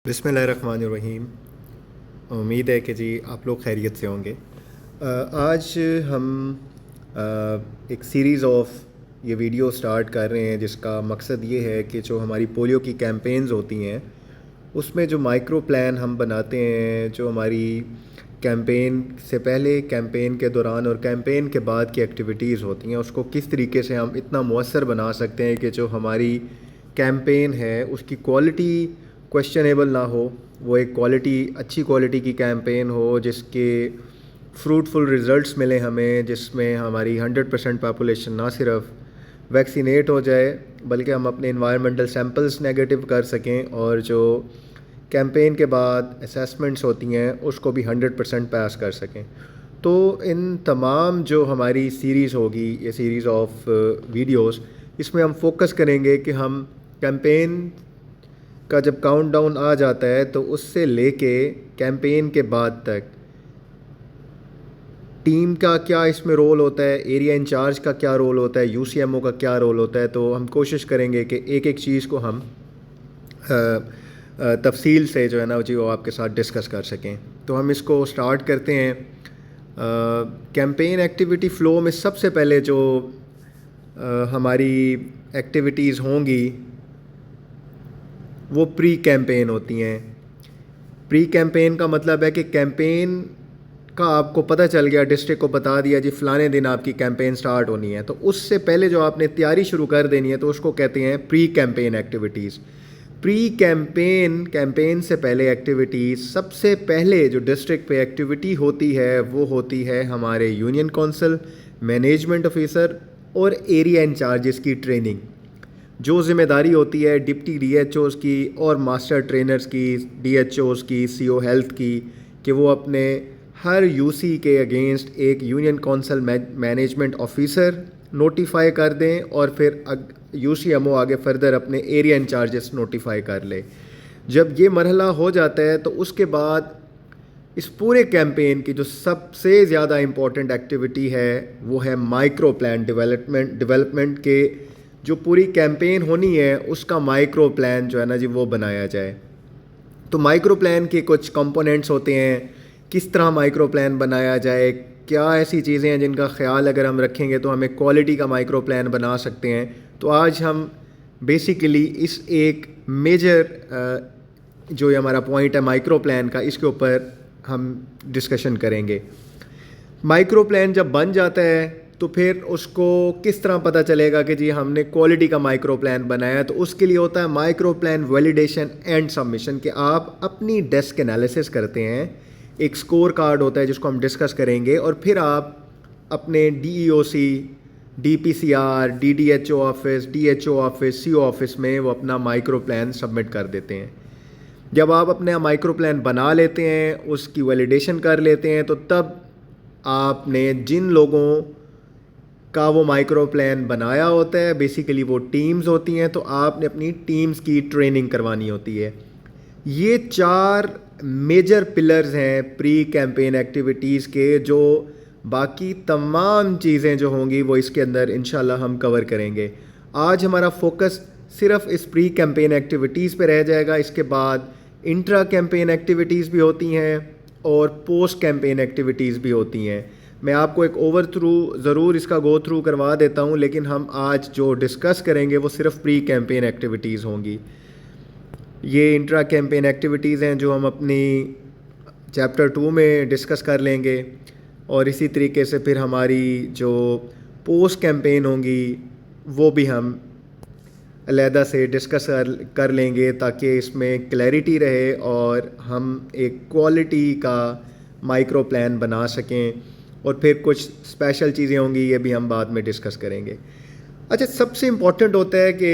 बिस्मिल्लाहिर्रहमानिर्रहीम। उम्मीद है कि जी आप लोग खैरियत से होंगे। आज हम एक सीरीज़ ऑफ ये वीडियो स्टार्ट कर रहे हैं जिसका मकसद ये है कि जो हमारी पोलियो की कैंपेन्स होती हैं उसमें जो माइक्रो प्लान हम बनाते हैं, जो हमारी कैंपेन से पहले, कैंपेन के दौरान और कैंपेन के बाद की एक्टिविटीज़ होती हैं, उसको किस तरीके से हम इतना मौसर बना सकते हैं कि जो हमारी कैंपेन है उसकी क्वालिटी क्वेश्चनेबल ना हो, वो एक अच्छी क्वालिटी की कैंपेन हो जिसके फ्रूटफुल रिज़ल्ट्स मिले हमें, जिसमें हमारी 100% पॉपुलेशन ना सिर्फ वैक्सीनेट हो जाए बल्कि हम अपने इन्वायरमेंटल सैम्पल्स नेगेटिव कर सकें और जो कैंपेन के बाद असेसमेंट्स होती हैं उसको भी 100% पास कर सकें। तो इन तमाम जो हमारी सीरीज़ होगी, ये सीरीज़ ऑफ वीडियोस, इसमें हम फोकस करेंगे कि हम कैंपेन का जब काउंटडाउन आ जाता है तो उससे लेके कैंपेन के बाद तक टीम का क्या इसमें रोल होता है, एरिया इंचार्ज का क्या रोल होता है, यूसीएमओ का क्या रोल होता है। तो हम कोशिश करेंगे कि एक एक चीज़ को हम तफसील से जो है ना जी वो आपके साथ डिस्कस कर सकें। तो हम इसको स्टार्ट करते हैं। कैंपेन एक्टिविटी फ़्लो में सबसे पहले जो हमारी एक्टिविटीज़ होंगी वो प्री कैंपेन होती हैं। प्री कैंपेन का मतलब है कि कैंपेन का आपको पता चल गया, डिस्ट्रिक्ट को बता दिया जी फ़लाने दिन आपकी कैंपेन स्टार्ट होनी है, तो उससे पहले जो आपने तैयारी शुरू कर देनी है तो उसको कहते हैं pre campaign activities. Pre campaign से पहले एक्टिविटीज़, सबसे पहले जो डिस्ट्रिक्ट पे एक्टिविटी होती है वो होती है हमारे यूनियन कौंसल, मैनेजमेंट ऑफिसर और एरिया इंचार्जेस की ट्रेनिंग। जो ज़िम्मेदारी होती है डिप्टी डीएचओज़ की और मास्टर ट्रेनर्स की, डीएचओज़ की, सीओ हेल्थ की, कि वो अपने हर यूसी के अगेंस्ट एक union council management officer notify कर दें और फिर यूसीएमओ आगे फर्दर अपने एरिया इंचार्जेस नोटिफाई कर ले। जब ये मरहला हो जाता है तो उसके बाद इस पूरे कैंपेन की जो सबसे ज़्यादा इम्पॉर्टेंट एक्टिविटी है वो है माइक्रो प्लान डेवलपमेंट के जो पूरी कैंपेन होनी है उसका माइक्रो प्लान जो है ना जी वो बनाया जाए। तो माइक्रो प्लान के कुछ कंपोनेंट्स होते हैं, किस तरह माइक्रो प्लान बनाया जाए, क्या ऐसी चीज़ें हैं जिनका ख्याल अगर हम रखेंगे तो हमें क्वालिटी का माइक्रो प्लान बना सकते हैं। तो आज हम बेसिकली इस एक मेजर जो ये हमारा पॉइंट है माइक्रो प्लान का, इसके ऊपर हम डिस्कशन करेंगे। माइक्रो प्लान जब बन जाता है तो फिर उसको किस तरह पता चलेगा कि जी हमने क्वालिटी का माइक्रो प्लान बनाया, तो उसके लिए होता है micro plan validation and submission, कि आप अपनी डेस्क एनालिसिस करते हैं, एक स्कोर कार्ड होता है जिसको हम डिस्कस करेंगे, और फिर आप अपने DEOC, DPCR, DDHO office, DHO office, CO office में वो अपना माइक्रो प्लान सबमिट कर देते हैं। जब आप अपने माइक्रो प्लान बना लेते हैं, उसकी वैलिडेशन कर लेते हैं, तो तब आपने जिन लोगों का वो माइक्रो प्लान बनाया होता है, बेसिकली वो टीम्स होती हैं, तो आपने अपनी टीम्स की ट्रेनिंग करवानी होती है। ये 4 मेजर पिलर्स हैं प्री कैंपेन एक्टिविटीज़ के, जो बाकी तमाम चीज़ें जो होंगी वो इसके अंदर इंशाल्लाह हम कवर करेंगे। आज हमारा फोकस सिर्फ इस प्री कैंपेन एक्टिविटीज़ पे रह जाएगा। इसके बाद इंट्रा कैंपेन एक्टिविटीज़ भी होती हैं और पोस्ट कैंपेन एक्टिविटीज़ भी होती हैं। मैं आपको एक ओवर थ्रू ज़रूर इसका गो थ्रू करवा देता हूँ, लेकिन हम आज जो डिस्कस करेंगे वो सिर्फ प्री कैंपेन एक्टिविटीज़ होंगी। ये इंट्रा कैंपेन एक्टिविटीज़ हैं जो हम अपनी चैप्टर 2 में डिस्कस कर लेंगे, और इसी तरीके से फिर हमारी जो पोस्ट कैंपेन होंगी वो भी हम अलहदा से डिस्कस कर लेंगे, ताकि इसमें क्लैरिटी रहे और हम एक क्वालिटी का माइक्रो प्लान बना सकें। और फिर कुछ स्पेशल चीज़ें होंगी, ये भी हम बाद में डिस्कस करेंगे। अच्छा, सबसे इम्पॉर्टेंट होता है कि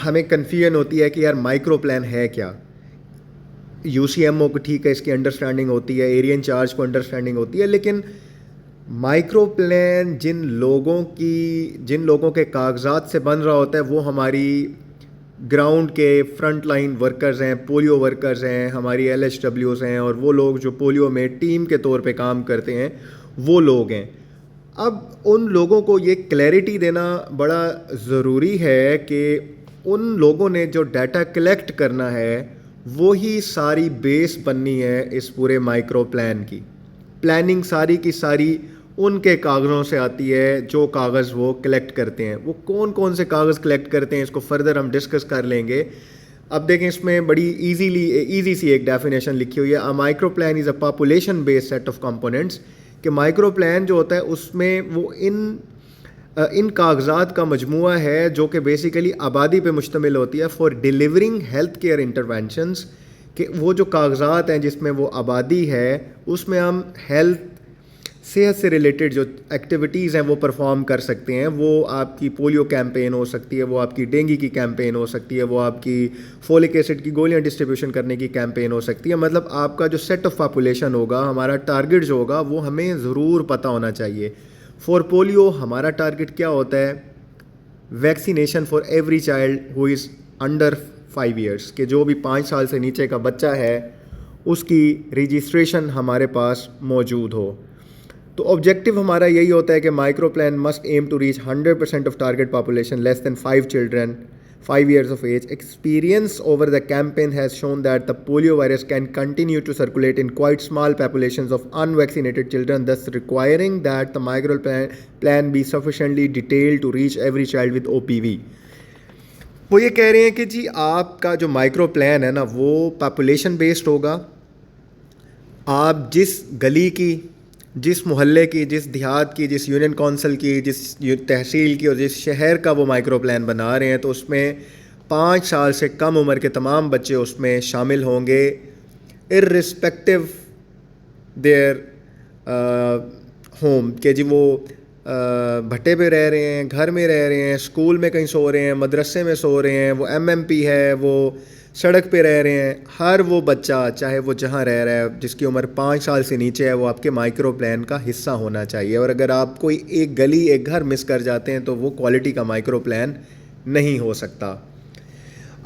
हमें कन्फ्यूजन होती है कि यार माइक्रो प्लान है क्या। यूसीएमओ को ठीक है, इसकी अंडरस्टैंडिंग होती है, एरिया इंचार्ज को अंडरस्टैंडिंग होती है, लेकिन माइक्रो प्लान जिन लोगों के कागजात से बन रहा होता है वो हमारी ग्राउंड के फ्रंट लाइन वर्कर्स हैं, पोलियो वर्कर्स हैं, हमारी एलएचडब्ल्यूज़ हैं, और वो लोग जो पोलियो में टीम के तौर पे काम करते हैं वो लोग हैं। अब उन लोगों को ये क्लैरिटी देना बड़ा ज़रूरी है कि उन लोगों ने जो डाटा कलेक्ट करना है वो ही सारी बेस बननी है इस पूरे माइक्रो प्लान की। प्लानिंग सारी की सारी उनके कागज़ों से आती है जो कागज़ वो कलेक्ट करते हैं। वो कौन कौन से कागज़ कलेक्ट करते हैं इसको फर्दर हम डिस्कस कर लेंगे। अब देखें, इसमें बड़ी ईजी सी एक डेफिनेशन लिखी हुई है। A micro plan is a population based set of components. कि माइक्रो प्लान जो होता है उसमें वो इन कागजात का मजमूआ है जो कि बेसिकली आबादी पे मुश्तमिल होती है for delivering health care interventions. कि वो जो कागजात हैं जिसमें वो आबादी है उसमें हम सेहत से रिलेटेड जो एक्टिविटीज़ हैं वो परफॉर्म कर सकते हैं। वो आपकी पोलियो कैंपेन हो सकती है, वो आपकी डेंगू की कैंपेन हो सकती है, वो आपकी फोलिक एसिड की गोलियां डिस्ट्रीब्यूशन करने की कैंपेन हो सकती है। मतलब आपका जो सेट ऑफ पॉपुलेशन होगा, हमारा टारगेट जो होगा वो हमें ज़रूर पता होना चाहिए। फॉर पोलियो हमारा टारगेट क्या होता है? Vaccination for every child who is under 5 years. के जो भी 5 साल से नीचे का बच्चा है उसकी रजिस्ट्रेशन हमारे पास मौजूद हो। तो ऑब्जेक्टिव हमारा यही होता है कि micro plan must aim to reach 100% of target population less than 5 children 5 years of age. Experience over the campaign has shown that the polio virus can continue to circulate in quite small populations of unvaccinated children, thus requiring that the micro plan be sufficiently detailed to reach every child with OPV. वो ये कह रहे हैं कि जी आपका जो micro plan है ना वो पॉपुलेशन बेस्ड होगा। आप जिस गली की, जिस मोहल्ले की, जिस देहात की, जिस यूनियन कौंसिल की, जिस तहसील की और जिस शहर का वो माइक्रो प्लान बना रहे हैं तो उसमें 5 साल से कम उम्र के तमाम बच्चे उसमें शामिल होंगे इर्रिस्पेक्टिव देयर होम। के जी वो भट्टे पे रह रहे हैं, घर में रह रहे हैं, स्कूल में कहीं सो रहे हैं, मदरसे में सो रहे हैं, वो एमएमपी है, वो सड़क पे रह रहे हैं। हर वो बच्चा चाहे वो जहाँ रह रहा है जिसकी उम्र 5 साल से नीचे है वो आपके माइक्रो प्लान का हिस्सा होना चाहिए। और अगर आप कोई एक गली एक घर मिस कर जाते हैं तो वो क्वालिटी का माइक्रो प्लान नहीं हो सकता।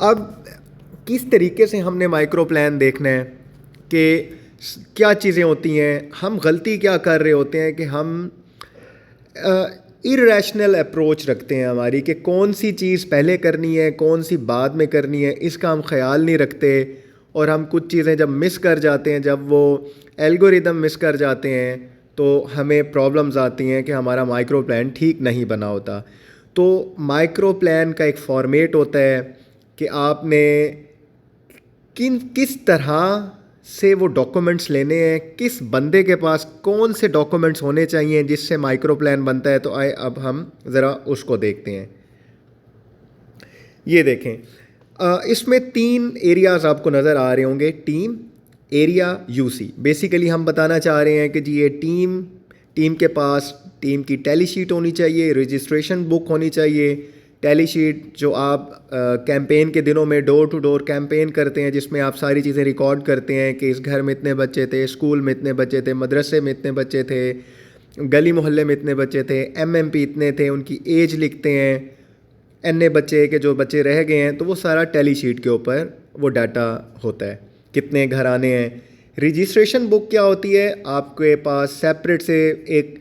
अब किस तरीके से हमने माइक्रो प्लान देखना है कि क्या चीज़ें होती हैं। हम गलती क्या कर रहे होते हैं कि हम इरैशनल अप्रोच रखते हैं हमारी कि कौन सी चीज़ पहले करनी है कौन सी बाद में करनी है, इसका हम ख्याल नहीं रखते। और हम कुछ चीज़ें जब मिस कर जाते हैं, जब वो एल्गोरिदम मिस कर जाते हैं तो हमें प्रॉब्लम्स आती हैं कि हमारा माइक्रो प्लान ठीक नहीं बना होता। तो माइक्रो प्लान का एक फॉर्मेट होता है कि आपने किस तरह से वो डॉक्यूमेंट्स लेने हैं, किस बंदे के पास कौन से डॉक्यूमेंट्स होने चाहिए जिससे माइक्रो प्लान बनता है। तो आए अब हम ज़रा उसको देखते हैं। ये देखें, इसमें 3 एरियाज़ आपको नज़र आ रहे होंगे, टीम, एरिया, यूसी। बेसिकली हम बताना चाह रहे हैं कि जी ये टीम के पास टीम की टैली शीट होनी चाहिए, रजिस्ट्रेशन बुक होनी चाहिए। टैली शीट जो आप कैंपेन के दिनों में डोर टू डोर कैंपेन करते हैं जिसमें आप सारी चीज़ें रिकॉर्ड करते हैं कि इस घर में इतने बच्चे थे, स्कूल में इतने बच्चे थे, मदरसे में इतने बच्चे थे, गली मोहल्ले में इतने बच्चे थे, एमएमपी इतने थे, उनकी एज लिखते हैं, एन बच्चे के जो बच्चे रह गए हैं, तो वो सारा टैली शीट के ऊपर वो डाटा होता है। कितने घर आने हैं। रजिस्ट्रेशन बुक क्या होती है? आपके पास सेपरेट से एक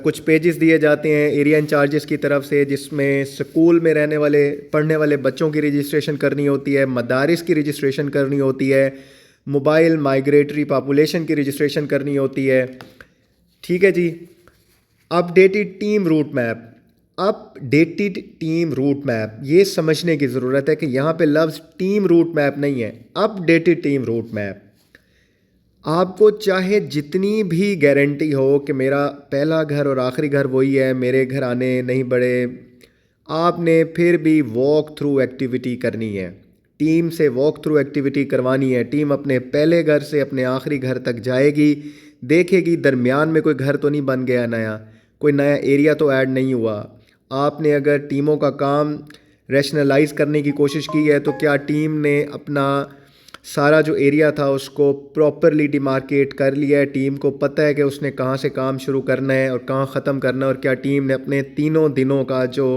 कुछ पेजेस दिए जाते हैं एरिया इंचार्जेस की तरफ से जिसमें स्कूल में रहने वाले पढ़ने वाले बच्चों की रजिस्ट्रेशन करनी होती है, मदारिस की रजिस्ट्रेशन करनी होती है, मोबाइल माइग्रेटरी पॉपुलेशन की रजिस्ट्रेशन करनी होती है। ठीक है जी। Updated team route map. Updated team route map, ये समझने की ज़रूरत है कि यहाँ पे लफ्ज़ टीम रूट मैप नहीं है, अपडेटेड टीम रूट मैप। आपको चाहे जितनी भी गारंटी हो कि मेरा पहला घर और आखिरी घर वही है, मेरे घर आने नहीं बढ़े, आपने फिर भी वॉक थ्रू एक्टिविटी करनी है। टीम से वॉक थ्रू एक्टिविटी करवानी है। टीम अपने पहले घर से अपने आखिरी घर तक जाएगी, देखेगी दरमियान में कोई घर तो नहीं बन गया नया, कोई नया एरिया तो ऐड नहीं हुआ। आपने अगर टीमों का काम रैशनलाइज करने की कोशिश की है तो क्या टीम ने अपना सारा जो एरिया था उसको प्रॉपरली डिमार्केट कर लिया है? टीम को पता है कि उसने कहाँ से काम शुरू करना है और कहाँ ख़त्म करना है? और क्या टीम ने अपने 3 दिनों का जो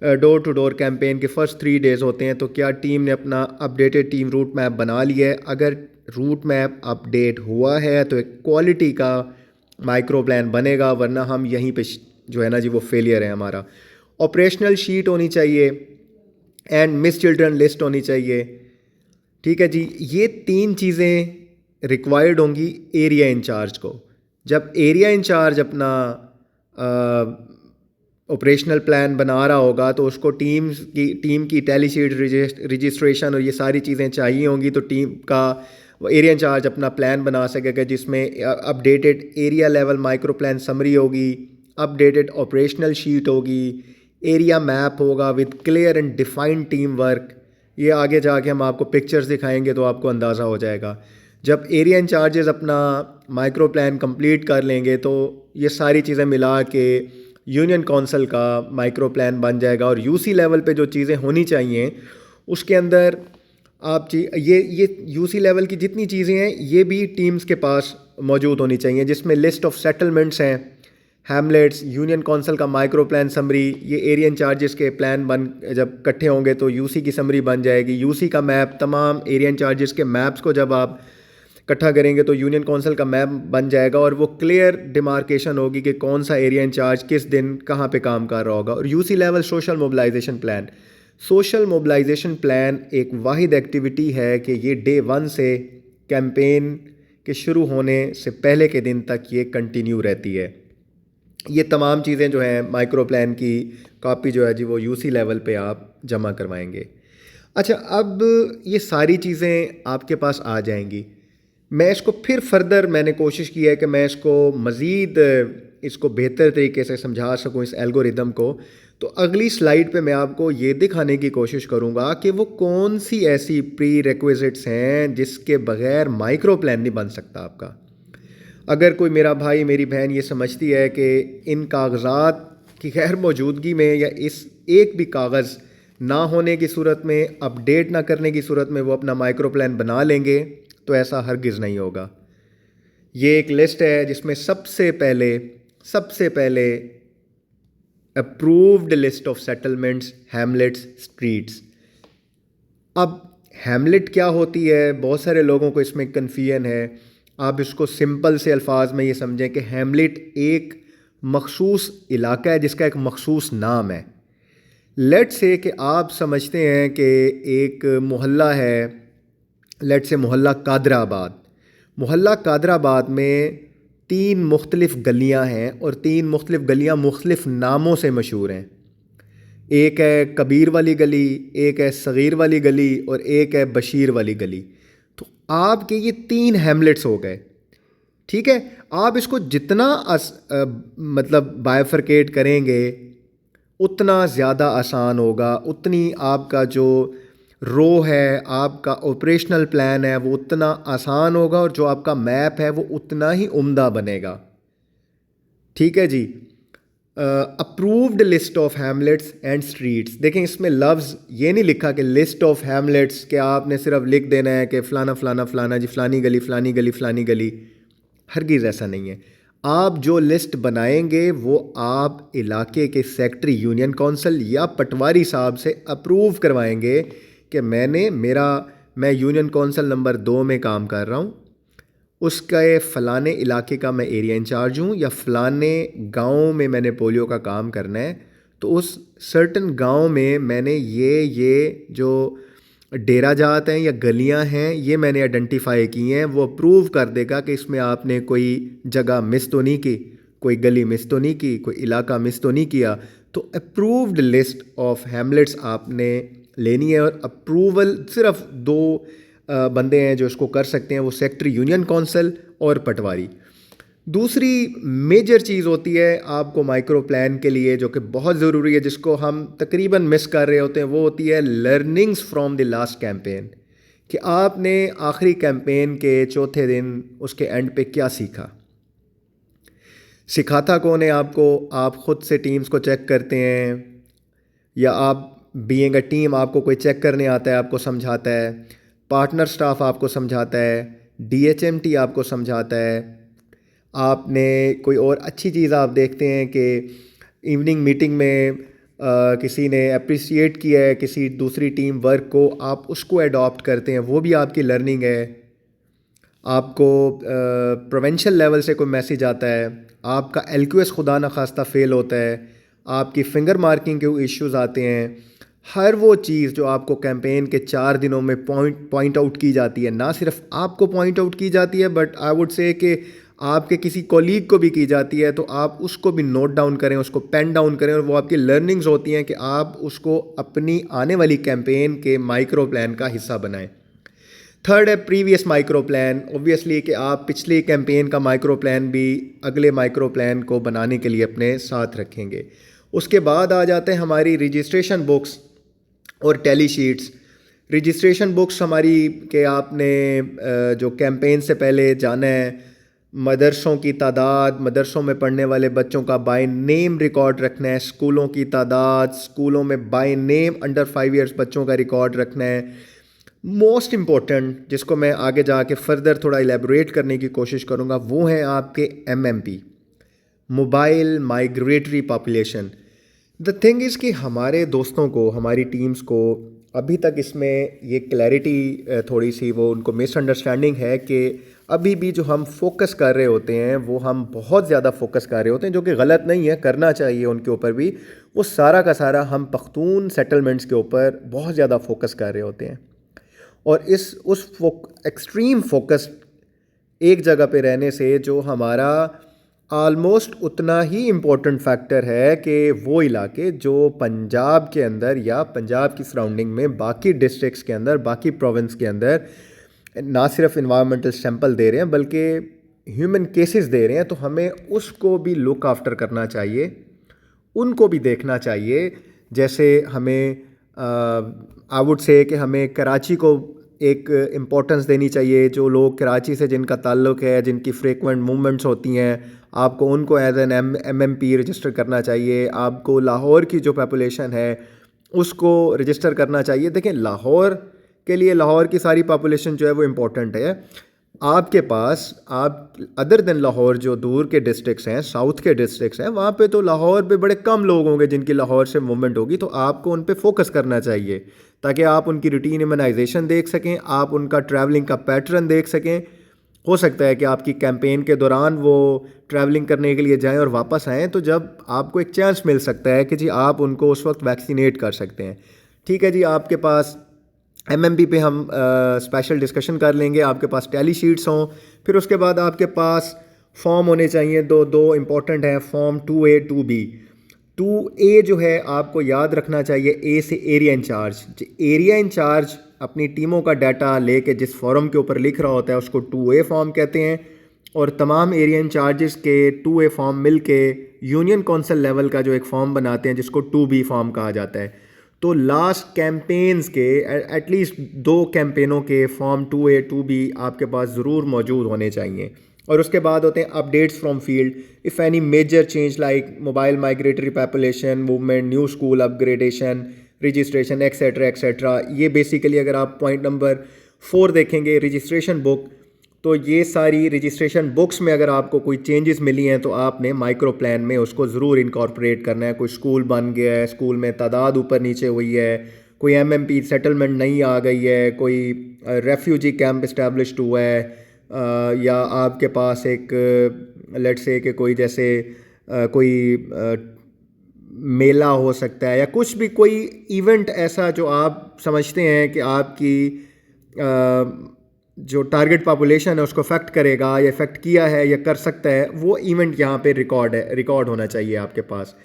डोर टू डोर कैंपेन के फर्स्ट 3 डेज़ होते हैं तो क्या टीम ने अपना अपडेटेड टीम रूट मैप बना लिया है? अगर रूट मैप अपडेट हुआ है तो एक क्वालिटी का माइक्रो प्लान बनेगा, वरना हम यहीं पे जो है ना जी वो फेलियर है हमारा। ऑपरेशनल शीट होनी चाहिए एंड मिस चिल्ड्रन लिस्ट होनी चाहिए। ठीक है जी, ये 3 चीज़ें रिक्वायर्ड होंगी एरिया इंचार्ज को। जब एरिया इंचार्ज अपना ऑपरेशनल प्लान बना रहा होगा तो उसको टीम की टैली शीट रजिस्ट्रेशन और ये सारी चीज़ें चाहिए होंगी, तो टीम का वो एरिया इंचार्ज अपना प्लान बना सकेगा जिसमें updated area level micro plan summary होगी, अपडेटेड ऑपरेशनल शीट होगी, एरिया मैप होगा with clear and defined team work. ये आगे जाके हम आपको पिक्चर्स दिखाएंगे तो आपको अंदाज़ा हो जाएगा। जब एरिया इंचार्जेस अपना माइक्रो प्लान कंप्लीट कर लेंगे तो ये सारी चीज़ें मिला के यूनियन काउंसिल का माइक्रो प्लान बन जाएगा। और यूसी लेवल पे जो चीज़ें होनी चाहिए उसके अंदर ये यूसी लेवल की जितनी चीज़ें हैं ये भी टीम्स के पास मौजूद होनी चाहिए, जिसमें लिस्ट ऑफ सेटलमेंट्स हैं, हैमलेट्स, यूनियन काउंसिल का माइक्रो प्लान समरी, ये एरिया इंचार्जेस के प्लान बन जब इकट्ठे होंगे तो यूसी की समरी बन जाएगी। यूसी का मैप, तमाम एरिया इंचार्जेस के मैप्स को जब आप इकट्ठा करेंगे तो यूनियन काउंसिल का मैप बन जाएगा और वो क्लियर डिमार्केशन होगी कि कौन सा एरिया इंचार्ज किस दिन कहाँ पे काम कर रहा होगा। और UC level social mobilization plan, social mobilization plan एक वाहिद एक्टिविटी है कि ये डे 1 से कैंपेन के शुरू होने से पहले के दिन तक ये कंटिन्यू रहती है। ये तमाम चीज़ें जो हैं माइक्रो प्लान की कॉपी जो है जी वो यूसी लेवल पे आप जमा करवाएंगे। अच्छा, अब ये सारी चीज़ें आपके पास आ जाएंगी। मैं इसको फिर फर्दर मैंने कोशिश की है कि मैं इसको मज़ीद इसको बेहतर तरीके से समझा सकूं इस एल्गोरिदम को। तो अगली स्लाइड पे मैं आपको ये दिखाने की कोशिश करूँगा कि वो कौन सी ऐसी प्री रिक्विजिट्स हैं जिसके बग़ैर माइक्रो प्लान नहीं बन सकता आपका। अगर कोई मेरा भाई मेरी बहन ये समझती है कि इन कागज़ात की गैर मौजूदगी में या इस एक भी कागज़ ना होने की सूरत में, अपडेट ना करने की सूरत में वो अपना माइक्रो प्लान बना लेंगे, तो ऐसा हरगिज़ नहीं होगा। ये एक लिस्ट है जिसमें सबसे पहले approved list of settlements, Hamlet's, streets. अब हैमलेट क्या होती है, बहुत सारे लोगों को इसमें कन्फ्यूजन है। आप इसको सिंपल से अल्फाज में ये समझें कि हैमलेट एक मखसूस इलाका है जिसका एक मखसूस नाम है। लेट्स से कि आप समझते हैं कि एक मोहल्ला है, लेट्स से मोहल्ला कादराबाद। मोहल्ला कादराबाद में 3 मुख्तलिफ़ गलियां हैं और 3 मुख्तलिफ़ गलियां मुख्तलिफ़ नामों से मशहूर हैं। एक है कबीर वाली गली, एक है सग़ीर वाली गली और एक है बशीर वाली गली। तो आपके ये 3 हैमलेट्स हो गए। ठीक है, आप इसको जितना मतलब बाइफरकेट करेंगे उतना ज़्यादा आसान होगा, उतनी आपका जो रो है, आपका ऑपरेशनल प्लान है वो उतना आसान होगा और जो आपका मैप है वो उतना ही उम्दा बनेगा। ठीक है जी। Approved list of hamlets and streets, देखें इसमें लफ्ज़ ये नहीं लिखा कि लिस्ट ऑफ हैमलेट्स कि आपने सिर्फ लिख देना है कि फ़लाना फ़लाना फ़लाना जी, फ़लानी गली फ़लानी गली फ़लानी गली। हरगिज़ ऐसा नहीं है। आप जो लिस्ट बनाएंगे वो आप इलाके के सेक्रेटरी यूनियन काउंसिल या पटवारी साहब से अप्रूव करवाएंगे कि मैं यूनियन काउंसिल नंबर 2 में काम कर रहा हूँ, उसका फ़लाने इलाके का मैं एरिया इंचार्ज हूँ या फ़लाने गांव में मैंने पोलियो का काम करना है, तो उस सर्टन गांव में मैंने ये जो डेरा जात हैं या गलियां हैं ये मैंने आइडेंटिफाई की हैं। वो अप्रूव कर देगा कि इसमें आपने कोई जगह मिस तो नहीं की, कोई गली मिस तो नहीं की, कोई इलाका मिस तो नहीं किया। तो अप्रूव्ड लिस्ट ऑफ हैमलेट्स आपने लेनी है और अप्रूवल सिर्फ 2 बंदे हैं जो इसको कर सकते हैं, वो सेक्रेटरी यूनियन काउंसिल और पटवारी। दूसरी मेजर चीज़ होती है आपको माइक्रो प्लान के लिए जो कि बहुत ज़रूरी है, जिसको हम तकरीबन मिस कर रहे होते हैं, वो होती है learnings from the last campaign. कि आपने आखिरी कैंपेन के चौथे दिन उसके एंड पे क्या सीखा। सिखाता कौन है आपको? आप ख़ुद से टीम्स को चेक करते हैं या आप बीइंग अ टीम आपको कोई चेक करने आता है, आपको समझाता है, पार्टनर स्टाफ आपको समझाता है, DHMT आपको समझाता है, आपने कोई और अच्छी चीज़ आप देखते हैं कि इवनिंग मीटिंग में किसी ने अप्रिशिएट किया है किसी दूसरी टीम वर्क को, आप उसको अडॉप्ट करते हैं, वो भी आपकी लर्निंग है। आपको प्रोवेंशन लेवल से कोई मैसेज आता है, आपका LQS खुदा न खास्ता फेल होता है, आपकी फिंगर मार्किंग के इश्यूज़ आते हैं, हर वो चीज़ जो आपको कैंपेन के 4 दिनों में पॉइंट आउट की जाती है, ना सिर्फ आपको पॉइंट आउट की जाती है, बट आई वुड से कि आपके किसी कॉलीग को भी की जाती है, तो आप उसको भी नोट डाउन करें, उसको पेन डाउन करें, और वो आपकी लर्निंग्स होती हैं कि आप उसको अपनी आने वाली कैंपेन के माइक्रो प्लान का हिस्सा बनाएं। थर्ड है प्रीवियस माइक्रो प्लान। ऑब्वियसली कि आप पिछली कैंपेन का माइक्रो प्लान भी अगले माइक्रो प्लान को बनाने के लिए अपने साथ रखेंगे। उसके बाद आ जाते हैं हमारी रजिस्ट्रेशन बुक्स और टैली शीट्स। रजिस्ट्रेशन बुक्स हमारी कि आपने जो कैंपेन से पहले जाना है, मदरसों की तादाद, मदरसों में पढ़ने वाले बच्चों का बाय नेम रिकॉर्ड रखना है, स्कूलों की तादाद, स्कूलों में बाय नेम अंडर 5 ईयर्स बच्चों का रिकॉर्ड रखना है। मोस्ट इम्पॉर्टेंट, जिसको मैं आगे जाके फर्दर थोड़ा इलेबोरेट करने की कोशिश करूँगा, वो हैं आपके MMP, mobile migratory population. The thing is कि हमारे दोस्तों को, हमारी टीम्स को अभी तक इसमें ये क्लैरिटी थोड़ी सी वो उनको मिसअंडरस्टैंडिंग है कि अभी भी जो हम फोकस कर रहे होते हैं वो हम बहुत ज़्यादा फोकस कर रहे होते हैं, जो कि गलत नहीं है, करना चाहिए उनके ऊपर भी। वो सारा का सारा हम पख्तून सेटलमेंट्स के ऊपर बहुत ज़्यादा फोकस कर रहे होते हैं, और उस एक्सट्रीम फोकस एक जगह पे रहने से जो हमारा आलमोस्ट उतना ही इम्पोर्टेंट फैक्टर है कि वो इलाके जो पंजाब के अंदर या पंजाब की सराउंडिंग में बाकी डिस्ट्रिक्ट्स के अंदर, बाकी प्रोविंस के अंदर ना सिर्फ इन्वायरमेंटल सैंपल दे रहे हैं बल्कि ह्यूमन केसेस दे रहे हैं, तो हमें उसको भी लुक आफ्टर करना चाहिए, उनको भी देखना चाहिए। जैसे हमें आई वुड से कि हमें कराची को एक इम्पोर्टेंस देनी चाहिए। जो लोग कराची से जिनका ताल्लुक़ है, जिनकी फ्रीक्वेंट मूवमेंट्स होती हैं, आपको उनको एज एन MMP रजिस्टर करना चाहिए। आपको लाहौर की जो पॉपुलेशन है उसको रजिस्टर करना चाहिए। देखें, लाहौर के लिए लाहौर की सारी पॉपुलेशन जो है वो इम्पोर्टेंट है। आपके पास आप अदर देन लाहौर जो दूर के डिस्ट्रिक्ट्स हैं, साउथ के डिस्ट्रिक्ट्स हैं, वहाँ पे तो लाहौर पे बड़े कम लोग होंगे जिनकी लाहौर से मूवमेंट होगी, तो आपको उन पे फोकस करना चाहिए ताकि आप उनकी रूटीन इम्यूनाइजेशन देख सकें, आप उनका ट्रैवलिंग का पैटर्न देख सकें। हो सकता है कि आपकी कैंपेन के दौरान वो ट्रैवलिंग करने के लिए जाएं और वापस आएँ, तो जब आपको एक चांस मिल सकता है कि जी आप उनको उस वक्त वैक्सीनेट कर सकते हैं। ठीक है जी, आपके पास MMP पे हम स्पेशल डिस्कशन कर लेंगे। आपके पास टैली शीट्स हों, फिर उसके बाद आपके पास फॉर्म होने चाहिए। दो इम्पॉर्टेंट हैं फॉर्म 2A 2B। 2A जो है आपको याद रखना चाहिए, A से एरिया इंचार्ज। एरिया इंचार्ज अपनी टीमों का डाटा लेके जिस फॉर्म के ऊपर लिख रहा होता है उसको 2A फॉर्म कहते हैं, और तमाम एरिया इंचार्जेस के 2A फॉर्म मिल के यूनियन कौंसिल लेवल का जो एक फॉर्म बनाते हैं जिसको 2B फॉर्म कहा जाता है। तो लास्ट कैंपेन्स के एटलीस्ट 2 कैंपेनों के फॉर्म 2A 2B आपके पास ज़रूर मौजूद होने चाहिए। और उसके बाद होते हैं updates from field, if any major change like mobile migratory population movement, new school upgradation, registration etcetera etcetera. ये बेसिकली अगर आप पॉइंट नंबर 4 देखेंगे रजिस्ट्रेशन बुक, तो ये सारी रजिस्ट्रेशन बुक्स में अगर आपको कोई चेंजेस मिली हैं तो आपने माइक्रो प्लान में उसको ज़रूर इनकॉर्पोरेट करना है। कोई स्कूल बन गया है, स्कूल में तादाद ऊपर नीचे हुई है, कोई MMP सेटलमेंट नहीं आ गई है, कोई रेफ्यूजी कैंप इस्टेब्लिश्ड हुआ है, या आपके पास एक लेट्स से कि कोई जैसे कोई मेला हो सकता है, या कुछ भी कोई इवेंट ऐसा जो आप समझते हैं कि आपकी जो टारगेट पॉपुलेशन है उसको अफेक्ट करेगा या इफेक्ट किया है या कर सकता है, वो इवेंट यहाँ पे रिकॉर्ड होना चाहिए आपके पास।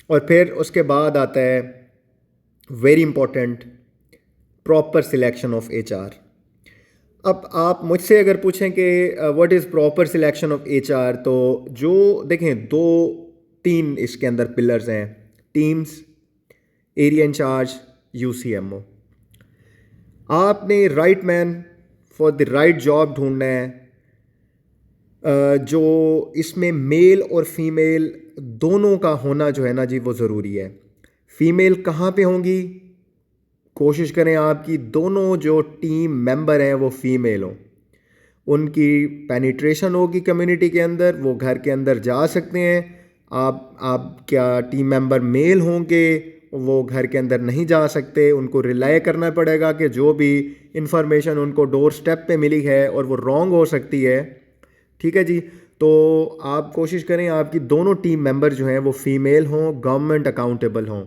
और फिर उसके बाद आता है very important, proper selection of HR। अब आप मुझसे अगर पूछें कि what is proper selection of HR, तो जो देखें 2-3 इसके अंदर पिलर्स हैं, टीम्स, एरिया इंचार्ज, UCMO। आपने right man for the right job ढूंढना है, जो इसमें मेल और फीमेल दोनों का होना जो है ना जी वो ज़रूरी है। फीमेल कहाँ पे होंगी? कोशिश करें आपकी दोनों जो टीम मेंबर हैं वो फीमेल हों, उनकी पेनिट्रेशन होगी कम्युनिटी के अंदर, वो घर के अंदर जा सकते हैं। आप क्या टीम मेंबर मेल होंगे वो घर के अंदर नहीं जा सकते, उनको रिलाय करना पड़ेगा कि जो भी इंफॉर्मेशन उनको डोर स्टेप पे मिली है और वो रॉन्ग हो सकती है। ठीक है जी, तो आप कोशिश करें आपकी दोनों टीम मेंबर जो हैं वो फीमेल हों, गवर्नमेंट अकाउंटेबल हों।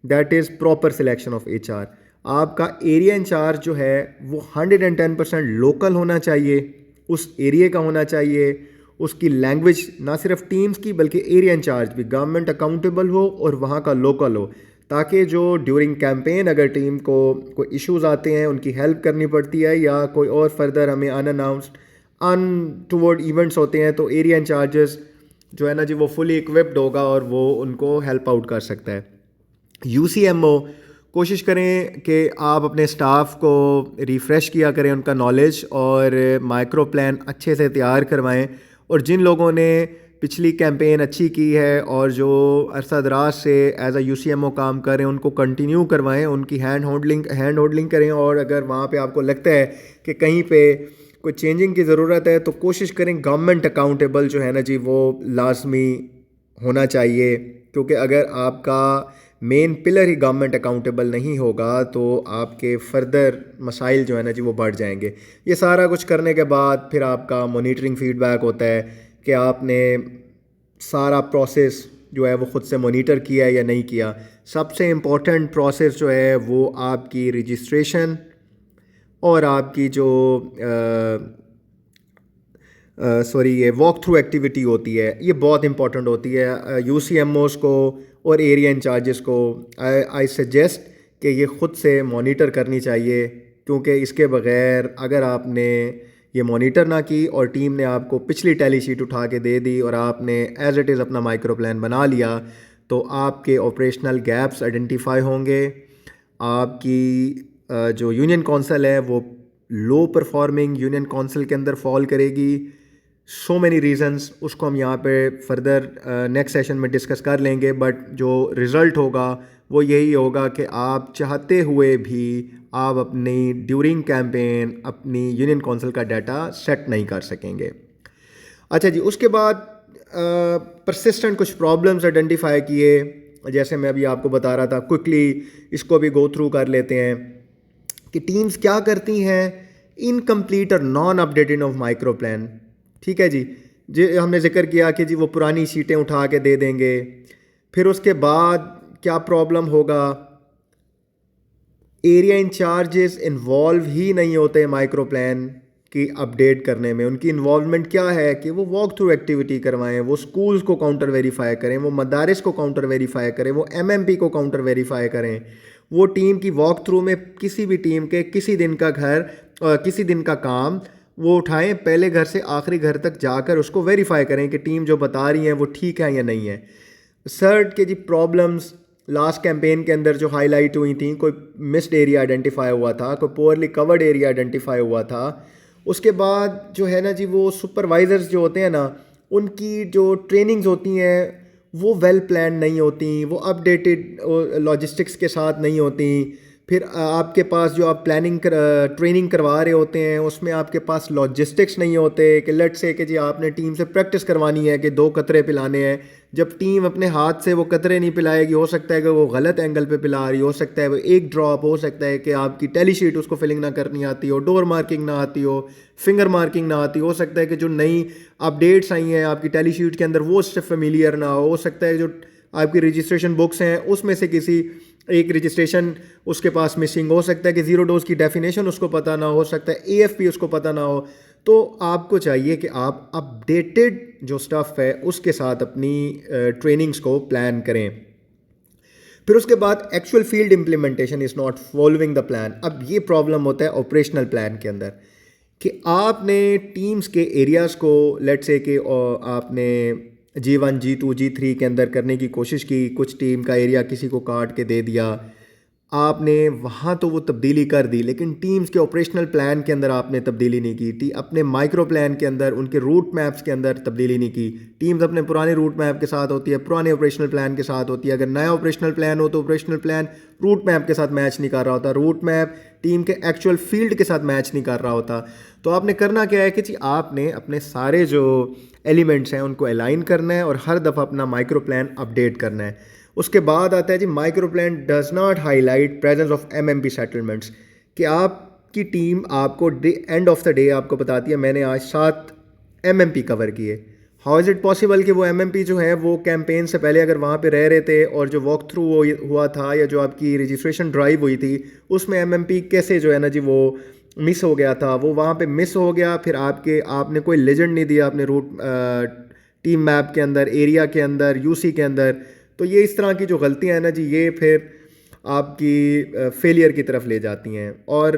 That is proper selection of HR। आपका एरिया इंचार्ज जो है वो 110% लोकल होना चाहिए, उस एरिया का होना चाहिए, उसकी लैंग्वेज ना सिर्फ टीम्स की बल्कि एरिया इंचार्ज भी गवर्नमेंट अकाउंटेबल हो और वहाँ का लोकल हो, ताकि जो ड्यूरिंग कैंपेन अगर टीम को कोई इश्यूज आते हैं, उनकी हेल्प करनी पड़ती है या कोई और फर्दर हमें अनअनाउंस्ड अनटूवर्ड इवेंट्स होते हैं, तो एरिया इंचार्जेस जो है ना जी वो फुली इक्विप्ड होगा और वो उनको हेल्प आउट कर सकता है। UCMO कोशिश करें कि आप अपने स्टाफ को रिफ़्रेश किया करें उनका नॉलेज और माइक्रो प्लान अच्छे से तैयार करवाएं, और जिन लोगों ने पिछली कैंपेन अच्छी की है और जो अरसा दराज से एज अ UCMO काम कर रहे हैं उनको कंटिन्यू करवाएं, उनकी हैंड होल्डिंग करें, और अगर वहाँ पे आपको लगता है कि कहीं पे कोई चेंजिंग की ज़रूरत है तो कोशिश करें गवर्नमेंट अकाउंटेबल जो है ना जी वो लाजमी होना चाहिए, क्योंकि अगर आपका मेन पिलर ही गवर्नमेंट अकाउंटेबल नहीं होगा तो आपके फर्दर मसाइल जो है ना जी वो बढ़ जाएंगे। ये सारा कुछ करने के बाद फिर आपका मॉनिटरिंग फीडबैक होता है कि आपने सारा प्रोसेस जो है वो ख़ुद से मॉनिटर किया है या नहीं किया। सबसे इम्पोर्टेंट प्रोसेस जो है वो आपकी रजिस्ट्रेशन और आपकी जो ये वॉक थ्रू एक्टिविटी होती है, ये बहुत इंपॉर्टेंट होती है। UCMOs को और एरिया इंचार्जेस को आई सजेस्ट कि ये ख़ुद से मॉनिटर करनी चाहिए, क्योंकि इसके बग़ैर अगर आपने ये मॉनिटर ना की और टीम ने आपको पिछली टैली शीट उठा के दे दी और आपने एज इट इज़ अपना माइक्रो प्लान बना लिया, तो आपके ऑपरेशनल गैप्स आइडेंटिफाई होंगे। आपकी जो यूनियन कौंसल है वो लो परफॉर्मिंग यूनियन कौंसल के अंदर फॉल करेगी। सो मैनी रीजंस, उसको हम यहाँ पे फर्दर नेक्स्ट सेशन में डिस्कस कर लेंगे, बट जो रिज़ल्ट होगा वो यही होगा कि आप चाहते हुए भी आप अपनी ड्यूरिंग कैंपेन अपनी यूनियन कौंसल का डाटा सेट नहीं कर सकेंगे। अच्छा जी, उसके बाद परसिस्टेंट कुछ प्रॉब्लम्स आइडेंटिफाई किए, जैसे मैं अभी आपको बता रहा था, क्विकली इसको भी गो थ्रू कर लेते हैं कि टीम्स क्या करती हैं इनकम्प्लीट और non updated of micro plan. ठीक है जी हमने जिक्र किया कि जी वो पुरानी शीटें उठा के दे देंगे। फिर उसके बाद क्या प्रॉब्लम होगा, एरिया इंचार्जेस इन्वॉल्व ही नहीं होते माइक्रो प्लान की अपडेट करने में। उनकी इन्वॉल्वमेंट क्या है कि वो वॉक थ्रू एक्टिविटी करवाएं, वो स्कूल्स को काउंटर वेरीफाई करें, वो मदारिस को काउंटर वेरीफाई करें, वो MMP को काउंटर वेरीफाई करें, वो टीम की वॉक थ्रू में किसी भी टीम के किसी दिन का किसी दिन का काम वो उठाएं, पहले घर से आखिरी घर तक जाकर उसको वेरीफाई करें कि टीम जो बता रही है वो ठीक है या नहीं है। सर्ड के जी प्रॉब्लम्स लास्ट कैंपेन के अंदर जो हाईलाइट हुई थी, कोई मिस्ड एरिया आइडेंटिफाई हुआ था, कोई पुअरली कवर्ड एरिया आइडेंटिफाई हुआ था। उसके बाद जो है ना जी वो सुपरवाइजर्स जो होते हैं ना, उनकी जो ट्रेनिंग्स होती हैं वो वेल प्लान नहीं होती, वो अपडेटेड लॉजिस्टिक्स के साथ नहीं होती। फिर आपके पास जो आप ट्रेनिंग करवा रहे होते हैं उसमें आपके पास लॉजिस्टिक्स नहीं होते कि लेट से कि जी आपने टीम से प्रैक्टिस करवानी है कि 2 कतरे पिलाने हैं। जब टीम अपने हाथ से वो कतरे नहीं पिलाएगी, हो सकता है कि वो गलत एंगल पे पिला रही हो सकता है वो एक ड्रॉप, हो सकता है कि आपकी टैली शीट उसको फिलिंग ना करनी आती हो, डोर मार्किंग ना आती हो, फिंगर मार्किंग ना आती हो सकता है कि जो नई अपडेट्स आई हैं आपकी टैली शीट के अंदर वो उससे फेमिलियर ना हो सकता है जो आपकी रजिस्ट्रेशन बुक्स हैं उसमें से किसी एक रजिस्ट्रेशन उसके पास मिसिंग, हो सकता है कि 0 डोज की डेफिनेशन उसको पता ना हो सकता है, AFP उसको पता ना हो। तो आपको चाहिए कि आप अपडेटेड जो स्टफ़ है उसके साथ अपनी ट्रेनिंग्स को प्लान करें। फिर उसके बाद actual field implementation is not following the plan. अब ये प्रॉब्लम होता है ऑपरेशनल प्लान के अंदर कि आपने टीम्स के एरियाज़ को लेट से कि आपने G1 G2 G3 के अंदर करने की कोशिश की, कुछ टीम का एरिया किसी को काट के दे दिया, आपने वहाँ तो वो तब्दीली कर दी, लेकिन टीम्स के ऑपरेशनल प्लान के अंदर आपने तब्दीली नहीं की थी, अपने माइक्रो प्लान के अंदर उनके रूट मैप्स के अंदर तब्दीली नहीं की। टीम्स अपने पुराने रूट मैप के साथ होती है, पुराने ऑपरेशनल प्लान के साथ होती है। अगर नया ऑपरेशनल प्लान हो तो ऑपरेशनल प्लान रूट मैप के साथ मैच नहीं कर रहा होता, रूट मैप टीम के एक्चुअल फील्ड के साथ मैच नहीं कर रहा होता। तो आपने करना क्या है कि जी आपने अपने सारे जो एलिमेंट्स हैं उनको अलाइन करना है और हर दफ़ा अपना माइक्रो प्लान अपडेट करना है। उसके बाद आता है जी micro plan does not highlight presence of MMP settlements, कि आपकी टीम आपको एंड ऑफ द डे आपको बताती है मैंने आज 7 MMP कवर किए, हाउ इज़ इट पॉसिबल कि वो एमएमपी जो है वो कैंपेन से पहले अगर वहाँ पे रह रहे थे और जो वॉक थ्रू हुआ था या जो आपकी रजिस्ट्रेशन ड्राइव हुई थी उसमें एमएमपी कैसे जो है ना जी वो मिस हो गया था, वो वहाँ पे मिस हो गया, फिर आपने कोई लेजेंड नहीं दिया अपने रूट टीम मैप के अंदर, एरिया के अंदर, यूसी के अंदर। तो ये इस तरह की जो गलतियाँ हैं ना जी ये फिर आपकी फेलियर की तरफ ले जाती हैं। और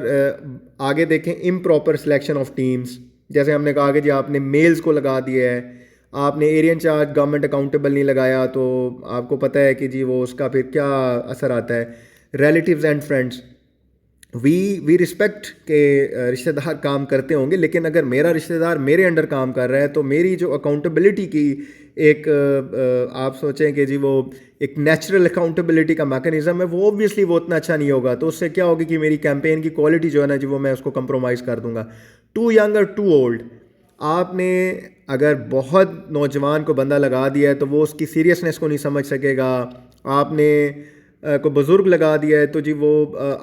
आगे देखें इम्प्रॉपर सिलेक्शन ऑफ टीम्स, जैसे हमने कहा कि जी आपने मेल्स को लगा दिया है, आपने एरिया इंचार्ज गवर्नमेंट अकाउंटेबल नहीं लगाया, तो आपको पता है कि जी वो उसका फिर क्या असर आता है। Relatives and friends, we respect के रिश्तेदार काम करते होंगे, लेकिन अगर मेरा रिश्तेदार मेरे अंडर काम कर रहा है तो मेरी जो अकाउंटेबिलिटी की एक आप सोचें कि जी वो एक नेचुरल अकाउंटेबिलिटी का मैकेनिज्म है, वो ऑब्वियसली वो उतना अच्छा नहीं होगा। तो उससे क्या होगी कि मेरी कैंपेन की क्वालिटी जो है ना जी वो मैं उसको कंप्रोमाइज़ कर दूंगा। टू यंग और टू ओल्ड, आपने अगर बहुत नौजवान को बंदा लगा दिया है तो वो उसकी सीरियसनेस को नहीं समझ सकेगा। आपने को बुज़ुर्ग लगा दिया है तो जी वो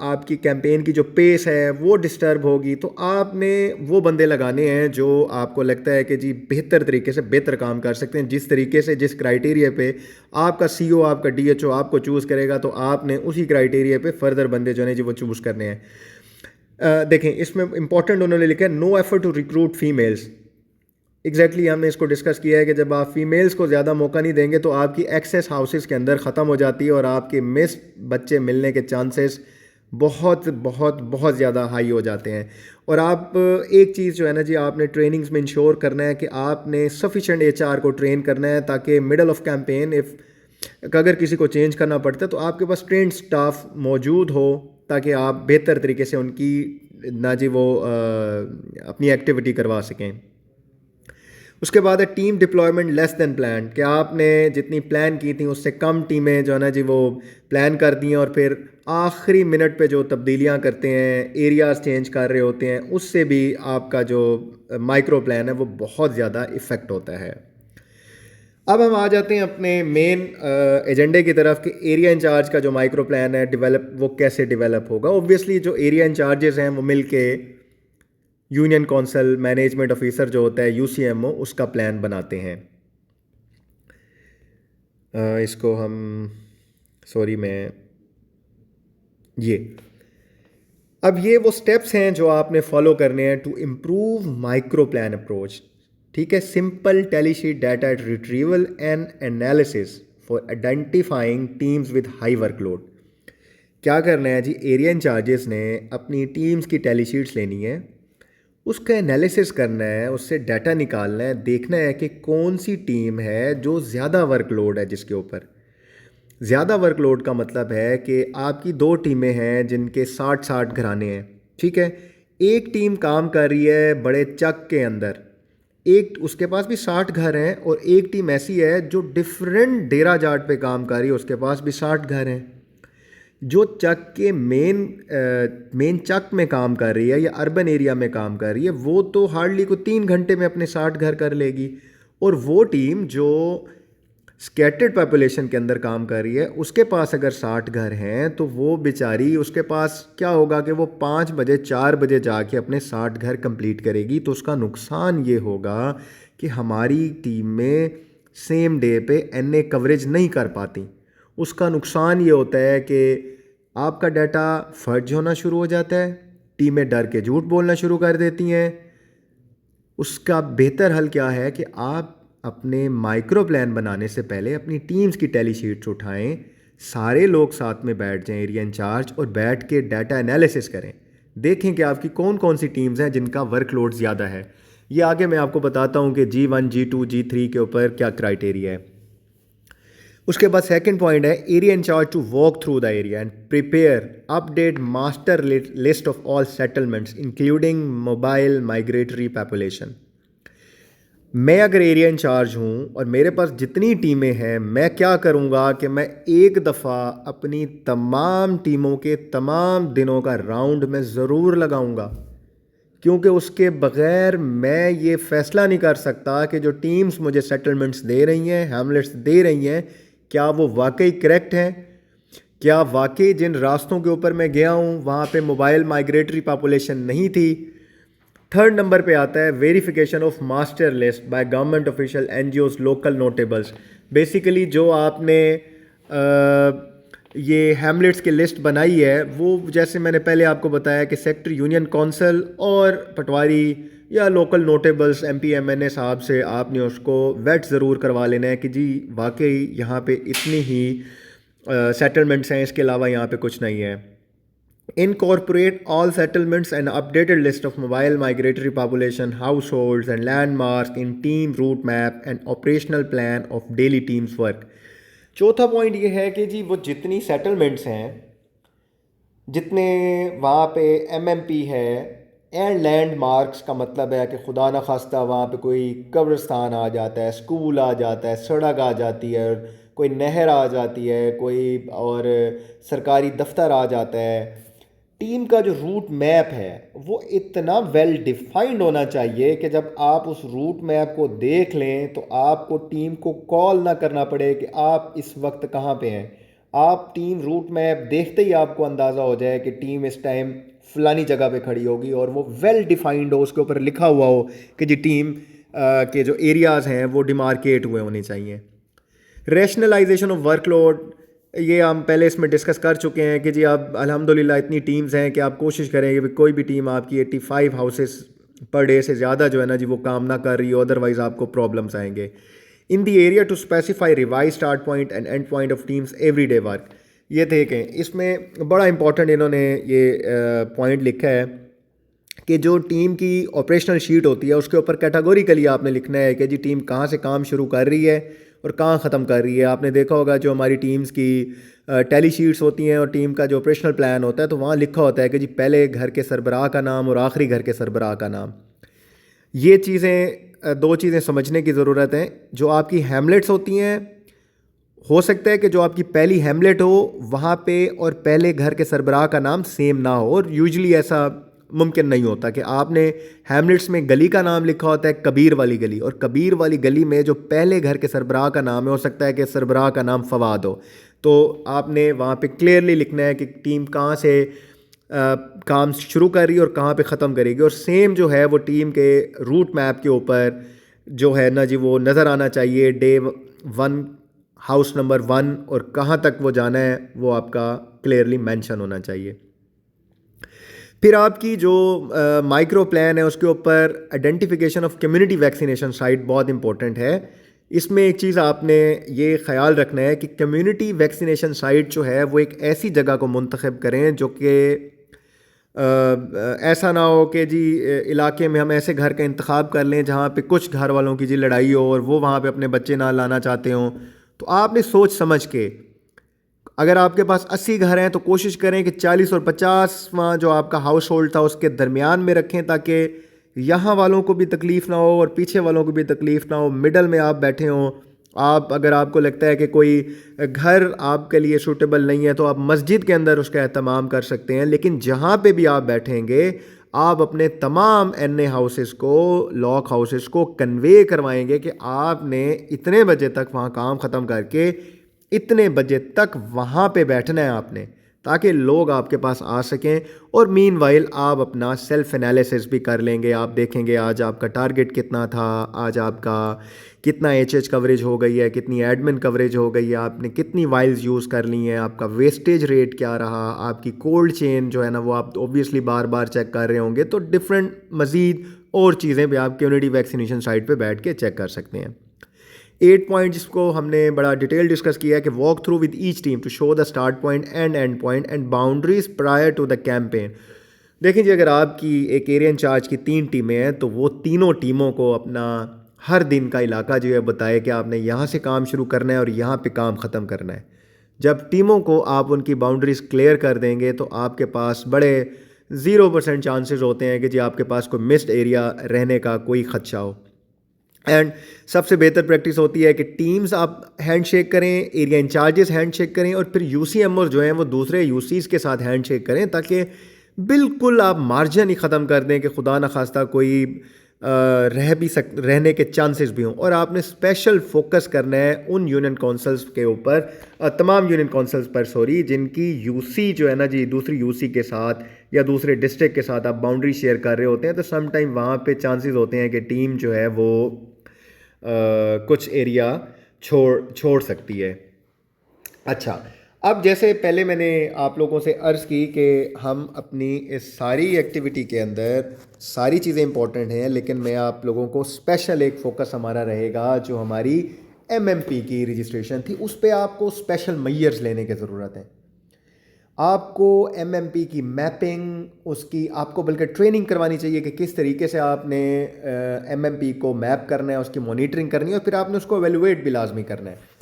आपकी कैंपेन की जो पेस है वो डिस्टर्ब होगी। तो आपने वो बंदे लगाने हैं जो आपको लगता है कि जी बेहतर तरीके से बेहतर काम कर सकते हैं, जिस तरीके से जिस क्राइटेरिया पे आपका सीईओ आपका डीएचओ आपको चूज़ करेगा तो आपने उसी क्राइटेरिया पे फर्दर बंदे जो है जी वो चूज़ करने हैं। देखें इसमें इंपॉर्टेंट उन्होंने लिखा है no effort to recruit females. Exactly हमने इसको डिस्कस किया है कि जब आप फीमेल्स को ज़्यादा मौका नहीं देंगे तो आपकी एक्सेस हाउसेस के अंदर ख़त्म हो जाती है और आपके मिस बच्चे मिलने के चांसेस बहुत बहुत बहुत ज़्यादा हाई हो जाते हैं। और आप एक चीज़ जो है ना जी आपने ट्रेनिंग्स में इंश्योर करना है कि आपने सफिशेंट एचआर को ट्रेन करना है ताकि मिडल ऑफ कैंपेन अगर किसी को चेंज करना पड़ता है तो आपके पास ट्रेंड स्टाफ मौजूद हो ताकि आप बेहतर तरीके से उनकी ना जी वो अपनी एक्टिविटी करवा सकें। उसके बाद है team deployment less than plan, कि आपने जितनी प्लान की थी उससे कम टीमें जो है ना जी वो प्लान कर दी हैं और फिर आखिरी मिनट पे जो तब्दीलियां करते हैं, एरियाज़ चेंज कर रहे होते हैं, उससे भी आपका जो माइक्रो प्लान है वो बहुत ज़्यादा इफ़ेक्ट होता है। अब हम आ जाते हैं अपने मेन एजेंडे की तरफ कि एरिया इंचार्ज का जो माइक्रो प्लान है डेवलप वो कैसे डेवलप होगा। ऑब्वियसली जो एरिया इंचार्जेस हैं वो मिल के यूनियन काउंसिल मैनेजमेंट ऑफिसर जो होता है यूसीएमओ उसका प्लान बनाते हैं। इसको हम सॉरी मैं ये अब ये वो स्टेप्स हैं जो आपने फॉलो करने हैं to improve micro plan approach. ठीक है, simple tally sheet data retrieval and analysis for identifying teams with high workload. क्या करना है जी, एरिया इंचार्जेस ने अपनी टीम्स की टैली शीट्स लेनी है, उसका एनालिसिस करना है, उससे डाटा निकालना है, देखना है कि कौन सी टीम है जो ज़्यादा वर्कलोड है जिसके ऊपर। ज़्यादा वर्कलोड का मतलब है कि आपकी दो टीमें हैं जिनके 60-60 घराने हैं। ठीक है, एक टीम काम कर रही है बड़े चक के अंदर, एक उसके पास भी 60 घर हैं, और एक टीम ऐसी है जो डिफरेंट डेरा जाट पे काम कर रही है, उसके पास भी 60 घर हैं। जो चक के मेन चक में काम कर रही है या अर्बन एरिया में काम कर रही है वो तो हार्डली को 3 घंटे में अपने 60 घर कर लेगी, और वो टीम जो स्कैटर्ड पॉपुलेशन के अंदर काम कर रही है उसके पास अगर 60 घर हैं तो वो बेचारी उसके पास क्या होगा कि वो 5 बजे 4 बजे जाके अपने 60 घर कंप्लीट करेगी। तो उसका नुकसान ये होगा कि हमारी टीम में सेम डे पे एनए कवरेज नहीं कर पाती। उसका नुकसान ये होता है कि आपका डाटा फर्ज होना शुरू हो जाता है, टीमें डर के झूठ बोलना शुरू कर देती हैं। उसका बेहतर हल क्या है कि आप अपने माइक्रो प्लान बनाने से पहले अपनी टीम्स की टैली शीट्स उठाएं, सारे लोग साथ में बैठ जाएं एरिया इंचार्ज, और बैठ के डाटा एनालिसिस करें, देखें कि आपकी कौन कौन सी टीम्स हैं जिनका वर्कलोड ज़्यादा है। ये आगे मैं आपको बताता हूँ कि G1 G2 G3 के ऊपर क्या क्राइटेरिया है। उसके बाद सेकंड पॉइंट है area incharge to walk through the area and prepare update master list of all settlements including mobile migratory population. मैं अगर एरिया इंचार्ज हूँ और मेरे पास जितनी टीमें हैं, मैं क्या करूँगा कि मैं एक दफ़ा अपनी तमाम टीमों के तमाम दिनों का राउंड में ज़रूर लगाऊँगा, क्योंकि उसके बग़ैर मैं ये फ़ैसला नहीं कर सकता कि जो टीम्स मुझे सेटलमेंट्स दे रही हैं, हैमलेट्स दे रही हैं, क्या वो वाकई करेक्ट हैं, क्या वाकई जिन रास्तों के ऊपर मैं गया हूँ वहाँ पे मोबाइल माइग्रेटरी पॉपुलेशन नहीं थी। थर्ड नंबर पे आता है verification of master list by government official NGOs local notables. Basically जो आपने ये हैमलेट्स की लिस्ट बनाई है वो जैसे मैंने पहले आपको बताया कि सेक्टर यूनियन कौंसल और पटवारी या लोकल नोटेबल्स एमपी एमएनए साहब से आपने उसको वेट ज़रूर करवा लेना है कि जी वाकई यहाँ पे इतनी ही सेटलमेंट्स हैं, इसके अलावा यहाँ पे कुछ नहीं है। Incorporate all settlements and updated list of mobile migratory population, households and landmarks in team route map and operational plan of daily teams work। चौथा पॉइंट ये है कि जी वो जितनी सेटलमेंट्स हैं, जितने वहाँ पे एमएमपी है एंड लैंडमार्क्स का मतलब है कि खुदा न खास्ता वहाँ पे कोई कब्रिस्तान आ जाता है, स्कूल आ जाता है, सड़क आ जाती है, कोई नहर आ जाती है, कोई और सरकारी दफ्तर आ जाता है। टीम का जो रूट मैप है वो इतना वेल डिफाइंड होना चाहिए कि जब आप उस रूट मैप को देख लें तो आपको टीम को कॉल ना करना पड़े कि आप इस वक्त कहाँ पे हैं। आप टीम रूट मैप देखते ही आपको अंदाज़ा हो जाए कि टीम इस टाइम फलानी जगह पे खड़ी होगी और वो वेल डिफाइंड हो, उसके ऊपर लिखा हुआ हो कि जी टीम के जो एरियाज़ हैं वो डिमार्केट हुए होने चाहिए। रैशनलाइजेशन ऑफ वर्कलोड, ये हम पहले इसमें डिस्कस कर चुके हैं कि जी आप अल्हम्दुलिल्लाह इतनी टीम्स हैं कि आप कोशिश करें कि कोई भी टीम आपकी 85 हाउसेस पर डे से ज़्यादा जो है ना जी वो काम ना कर रही हो, अदरवाइज़ आपको प्रॉब्लम्स आएंगे। In the area to specify revise start point and end point of teams everyday work. ये थे कि इसमें बड़ा इंपॉर्टेंट इन्होंने ये पॉइंट लिखा है कि जो टीम की ऑपरेशनल शीट होती है उसके ऊपर कैटेगोरिकली आपने लिखना है कि जी टीम कहाँ से काम शुरू कर रही है और कहाँ ख़त्म कर रही है। आपने देखा होगा जो हमारी टीम्स की टैली शीट्स होती हैं और टीम का जो ऑपरेशनल प्लान होता है तो वहाँ लिखा होता है कि जी पहले घर के सरबराह का नाम और आखिरी घर के सरबराह का नाम। ये चीज़ें दो चीज़ें समझने की ज़रूरत है। जो आपकी हैमलेट्स होती हैं, हो सकता है कि जो आपकी पहली हैमलेट हो वहाँ पे और पहले घर के सरबराह का नाम सेम ना हो, और यूजुअली ऐसा मुमकिन नहीं होता कि आपने हैमलेट्स में गली का नाम लिखा होता है कबीर वाली गली, और कबीर वाली गली में जो पहले घर के सरबराह का नाम है हो सकता है कि सरबराह का नाम फवाद हो। तो आपने वहाँ पे क्लियरली लिखना है कि टीम कहाँ से काम शुरू कर रही है और कहाँ पे ख़त्म करेगी, और सेम जो है वो टीम के रूट मैप के ऊपर जो है ना जी वो नज़र आना चाहिए। डे 1 हाउस नंबर 1 और कहाँ तक वो जाना है वो आपका क्लियरली मेंशन होना चाहिए। फिर आपकी जो माइक्रो प्लान है उसके ऊपर identification of community vaccination site बहुत इंपॉर्टेंट है। इसमें एक चीज़ आपने ये ख्याल रखना है कि कम्युनिटी वैक्सीनेशन साइट जो है वो एक ऐसी जगह को मुंतखब करें जो कि ऐसा ना हो कि जी इलाके में हम ऐसे घर का इंतखाब कर लें जहाँ पे कुछ घर वालों की जी लड़ाई हो और वो वहाँ पे अपने बच्चे ना लाना चाहते हों। तो आपने सोच समझ के, अगर आपके पास 80 घर हैं तो कोशिश करें कि 40 और 50वां जो आपका हाउस होल्ड था उसके दरमियान में रखें ताकि यहाँ वालों को भी तकलीफ़ ना हो और पीछे वालों को भी तकलीफ़ ना हो, मिडल में आप बैठे हों। आप अगर आपको लगता है कि कोई घर आपके लिए सूटेबल नहीं है तो आप मस्जिद के अंदर उसका एहतमाम कर सकते हैं, लेकिन जहाँ पे भी आप बैठेंगे आप अपने तमाम एन ए हाउसेस को, लॉक हाउसेस को कन्वे करवाएंगे कि आपने इतने बजे तक वहाँ काम ख़त्म करके इतने बजे तक वहाँ पे बैठना है आपने, ताकि लोग आपके पास आ सकें। और मीनवाइल आप अपना सेल्फ एनालिसिस भी कर लेंगे। आप देखेंगे आज आपका टारगेट कितना था, आज आपका कितना एचएच कवरेज हो गई है, कितनी एडमिन कवरेज हो गई है, आपने कितनी वाइल्स यूज़ कर ली हैं, आपका वेस्टेज रेट क्या रहा, आपकी कोल्ड चेन जो है ना वो आप ऑब्वियसली बार बार चेक कर रहे होंगे। तो डिफरेंट मज़ीद और चीज़ें भी आप कम्युनिटी वैक्सीनेशन साइट पे बैठ के चेक कर सकते हैं। 8 पॉइंट जिसको हमने बड़ा डिटेल डिस्कस किया है कि walk through with each team to show the start point and end point and boundaries prior to the campaign. देखिए जी, अगर आपकी एक एरिया इंचार्ज की 3 टीमें हैं तो वो तीनों टीमों को अपना हर दिन का इलाका जो है बताए कि आपने यहाँ से काम शुरू करना है और यहाँ पे काम ख़त्म करना है। जब टीमों को आप उनकी बाउंड्रीज क्लियर कर देंगे तो आपके पास बड़े 0% चांसेस होते हैं कि जी आपके पास कोई मिस्ड एरिया रहने का कोई खदशा हो। एंड सबसे बेहतर प्रैक्टिस होती है कि टीम्स आप हैंडशेक करें, एरिया इंचार्जेस हैंडशेक करें और फिर यूसीएमओ जो हैं वो दूसरे यूसीज के साथ हैंडशेक करें, ताकि बिल्कुल आप मार्जिन ही ख़त्म कर दें कि खुदा न खास्ता कोई रहने के चांसेस भी हों। और आपने स्पेशल फोकस करना है उन यूनियन काउंसिल्स के ऊपर, तमाम यूनियन काउंसिल्स पर सॉरी, जिनकी यूसी जो है ना जी दूसरी यूसी के साथ या दूसरे डिस्ट्रिक्ट के साथ आप बाउंड्री शेयर कर रहे होते हैं, तो सम टाइम वहाँ पे चांसेस होते हैं कि टीम जो है वो कुछ एरिया छोड़ सकती है। अच्छा, अब जैसे पहले मैंने आप लोगों से अर्ज़ की कि हम अपनी इस सारी एक्टिविटी के अंदर सारी चीज़ें इंपॉर्टेंट हैं, लेकिन मैं आप लोगों को स्पेशल एक फोकस हमारा रहेगा जो हमारी एमएमपी की रजिस्ट्रेशन थी, उस पर आपको स्पेशल मेजर्स लेने की ज़रूरत है। आपको एमएमपी की मैपिंग उसकी आपको बल्कि ट्रेनिंग करवानी चाहिए कि किस तरीके से आपने एमएमपी को मैप करना है, उसकी मॉनिटरिंग करनी है और फिर आपने उसको एवेलुएट भी लाजमी करना है।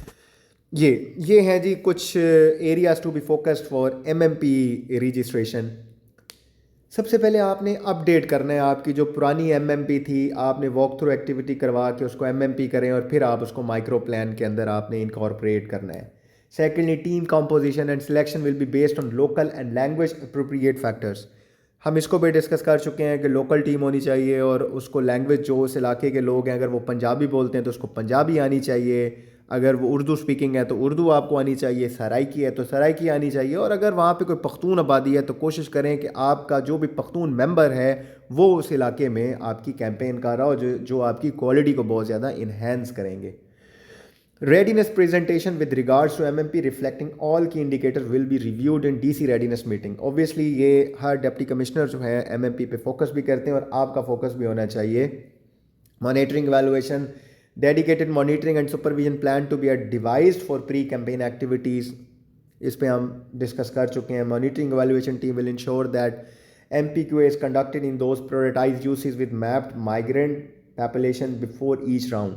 ये हैं जी कुछ areas to be focused for MMP registration. सबसे पहले आपने अपडेट करना है आपकी जो पुरानी एमएमपी थी, आपने वॉक थ्रू एक्टिविटी करवा के उसको एमएमपी करें और फिर आप उसको माइक्रो प्लान के अंदर आपने इनकॉर्पोरेट करना है। Secondly, team composition and selection will be based on local and language appropriate factors. हम इसको भी डिस्कस कर चुके हैं कि लोकल टीम होनी चाहिए और उसको लैंग्वेज जो उस इलाके के लोग हैं, अगर वो पंजाबी बोलते हैं तो उसको पंजाबी आनी चाहिए, अगर वो उर्दू स्पीकिंग है तो उर्दू आपको आनी चाहिए, सराइकी है तो सराइकी आनी चाहिए, और अगर वहाँ पे कोई पख्तून आबादी है तो कोशिश करें कि आपका जो भी पख्तून मेंबर है वो उस इलाके में आपकी कैंपेन कर रहा हो, जो आपकी क्वालिटी को बहुत ज़्यादा इन्हेंस करेंगे। Readiness presentation with regards to MMP reflecting all key indicators will be reviewed in DC readiness meeting. Obviously ये हर डिप्टी कमिश्नर जो है MMP पे फोकस भी करते हैं और आपका फोकस भी होना चाहिए। Monitoring evaluation, dedicated monitoring and supervision plan to be devised for pre-campaign activities. इस पे हम डिस्कस कर चुके हैं। Monitoring evaluation team will ensure that MPQA is conducted in those prioritized uses with mapped migrant population before each round.